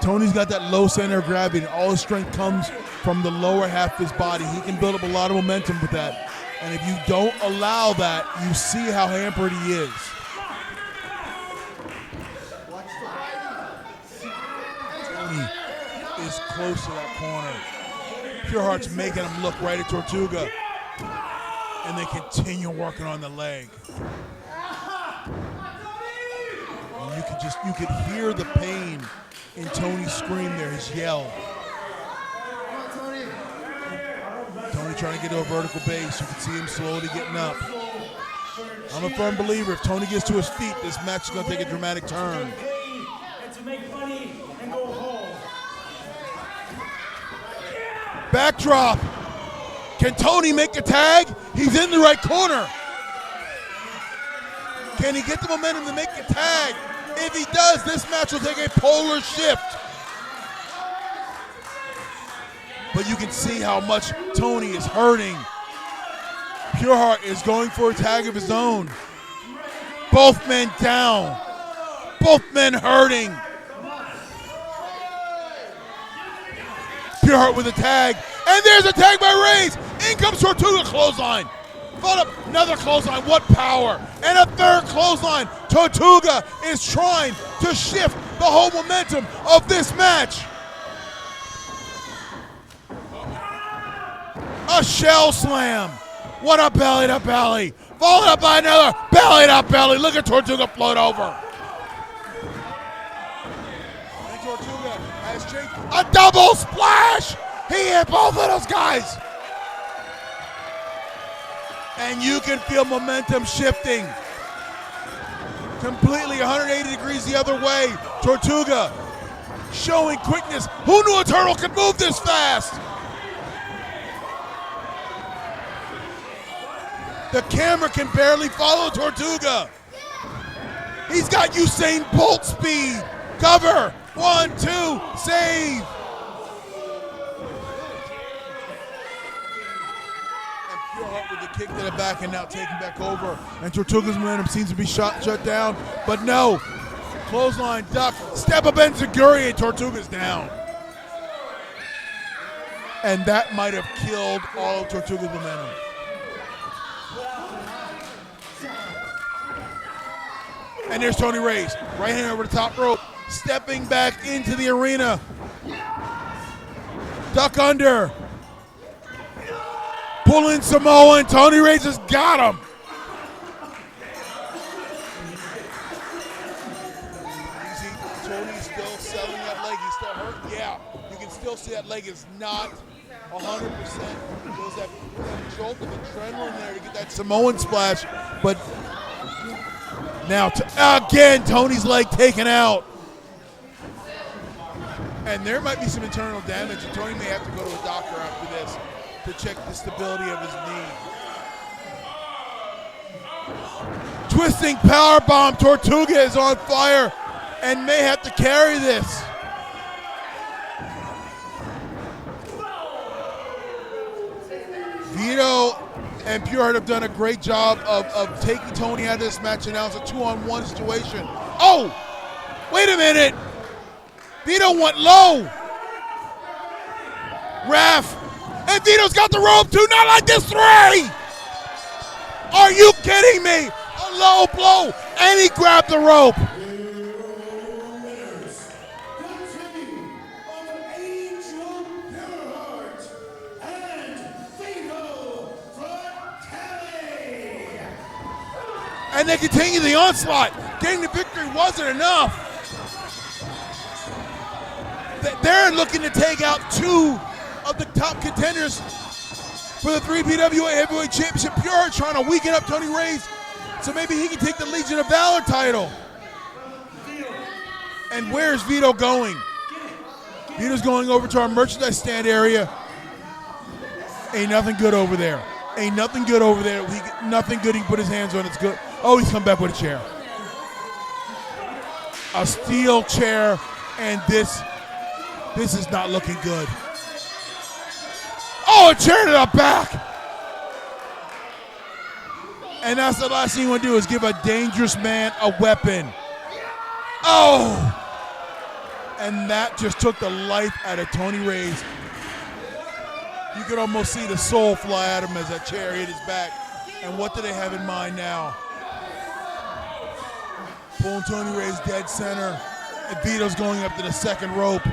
Tony's got that low center of gravity, and all his strength comes from the lower half of his body. He can build up a lot of momentum with that. And if you don't allow that, you see how hampered he is. Tony is close to that corner. Purehart's making him look right at Tortuga. And they continue working on the leg. And you could hear the pain in Tony's scream there, his yell. Tony trying to get to a vertical base. You can see him slowly getting up. I'm a firm believer if Tony gets to his feet, this match is going to take a dramatic turn. Backdrop. Can Tony make a tag? He's in the right corner. Can he get the momentum to make the tag? If he does, this match will take a polar shift. But you can see how much Tony is hurting. Purehart is going for a tag of his own. Both men down. Both men hurting. Purehart with a tag. And there's a tag by Reyes. In comes Tortuga, clothesline. Followed up, another clothesline. What power. And a third clothesline. Tortuga is trying to shift the whole momentum of this match. A shell slam. What a belly to belly. Followed up by another belly to belly. Look at Tortuga float over. And Tortuga has changed. A double splash. He hit both of those guys. And you can feel momentum shifting. Completely 180 degrees the other way. Tortuga showing quickness. Who knew a turtle could move this fast? The camera can barely follow Tortuga. He's got Usain Bolt speed. Cover. 1, 2, save. And Purehart with the kick to the back and now taking back over. And Tortuga's momentum seems to be shut down. But no. Clothesline, duck, step up enziguri, and Tortuga's down. And that might have killed all of Tortuga's momentum. And there's Tony Reyes, right hand over the top rope, stepping back into the arena. Duck under. Pulling Samoa, and Tony Reyes has got him. Easy. Tony's still selling that leg. He's still hurt. Yeah, you can still see that leg is not 100%. There's that jolt of adrenaline there to get that Samoan splash, but now, again, Tony's leg taken out. And there might be some internal damage, and Tony may have to go to a doctor after this to check the stability of his knee. Twisting powerbomb. Tortuga is on fire and may have to carry this. Vito and Purehart have done a great job of taking Tony out of this match, and now it's a 2-on-1 situation. Oh, wait a minute. Vito went low. Ref. And Vito's got the rope too, not like this 3. Are you kidding me? A low blow, and he grabbed the rope. And they continue the onslaught. Getting the victory wasn't enough. They're looking to take out 2 of the top contenders for the 3 PWA Heavyweight Championship. Purehart trying to weaken up Tony Reyes so maybe he can take the Legion of Valor title. And where's Vito going? Vito's going over to our merchandise stand area. Ain't nothing good over there. Ain't nothing good over there. Nothing good he can put his hands on. It's good. Oh, he's come back with a chair. A steel chair, and this is not looking good. Oh, a chair to the back. And that's the last thing you want to do is give a dangerous man a weapon. Oh! And that just took the life out of Tony Reyes. You could almost see the soul fly at him as that chair hit his back. And what do they have in mind now? Pulling Tony Reyes dead center. And Vito's going up to the second rope.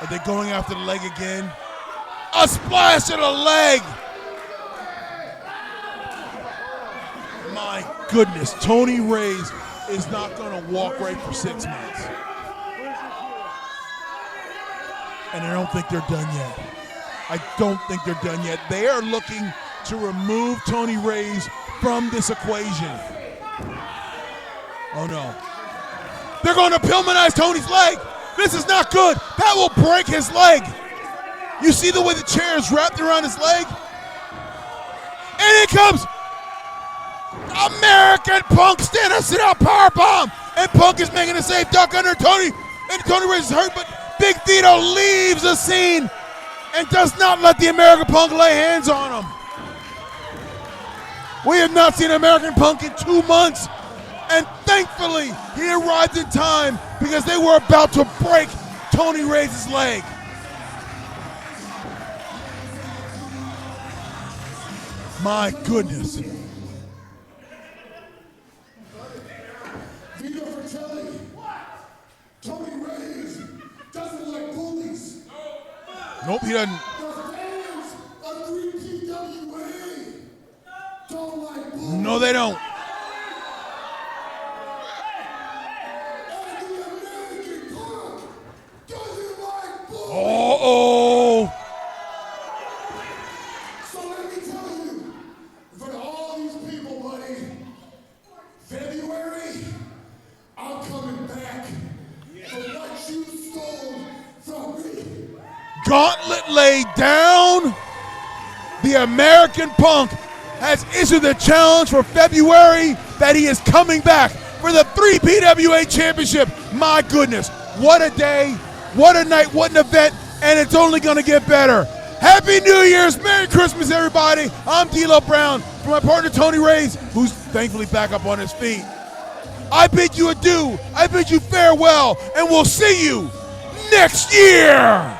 Are they going after the leg again? A splash to the leg! My goodness, Tony Reyes is not going to walk right for 6 months. And I don't think they're done yet. I don't think they're done yet. They are looking to remove Tony Reyes from this equation. Oh no. They're going to Pillmanize Tony's leg. This is not good. That will break his leg. You see the way the chair is wrapped around his leg? And here comes American Punk, stand up, sit out, powerbomb. And Punk is making a safe duck under Tony. And Tony Reyes is hurt, but Big Vito leaves the scene and does not let the American Punk lay hands on him. We have not seen American Punk in 2 months. And thankfully, he arrived in time because they were about to break Tony Reyes' leg. My goodness. Vito Fratelli. Tony Reyes doesn't like bullies. Nope, he doesn't. The fans of 3PWA don't like bullies. No, they don't. And the American Punk doesn't like bullies. Uh-oh. So let me tell you, for all these people, buddy, February, I'm coming back for what you stole from me. Gauntlet laid down. The American Punk has issued the challenge for February that he is coming back for the 3 PWA Championship. My goodness, what a day, what a night, what an event, and it's only going to get better. Happy New Year's, Merry Christmas, everybody. I'm D'Lo Brown for my partner Tony Reyes, who's thankfully back up on his feet. I bid you adieu, I bid you farewell, and we'll see you next year.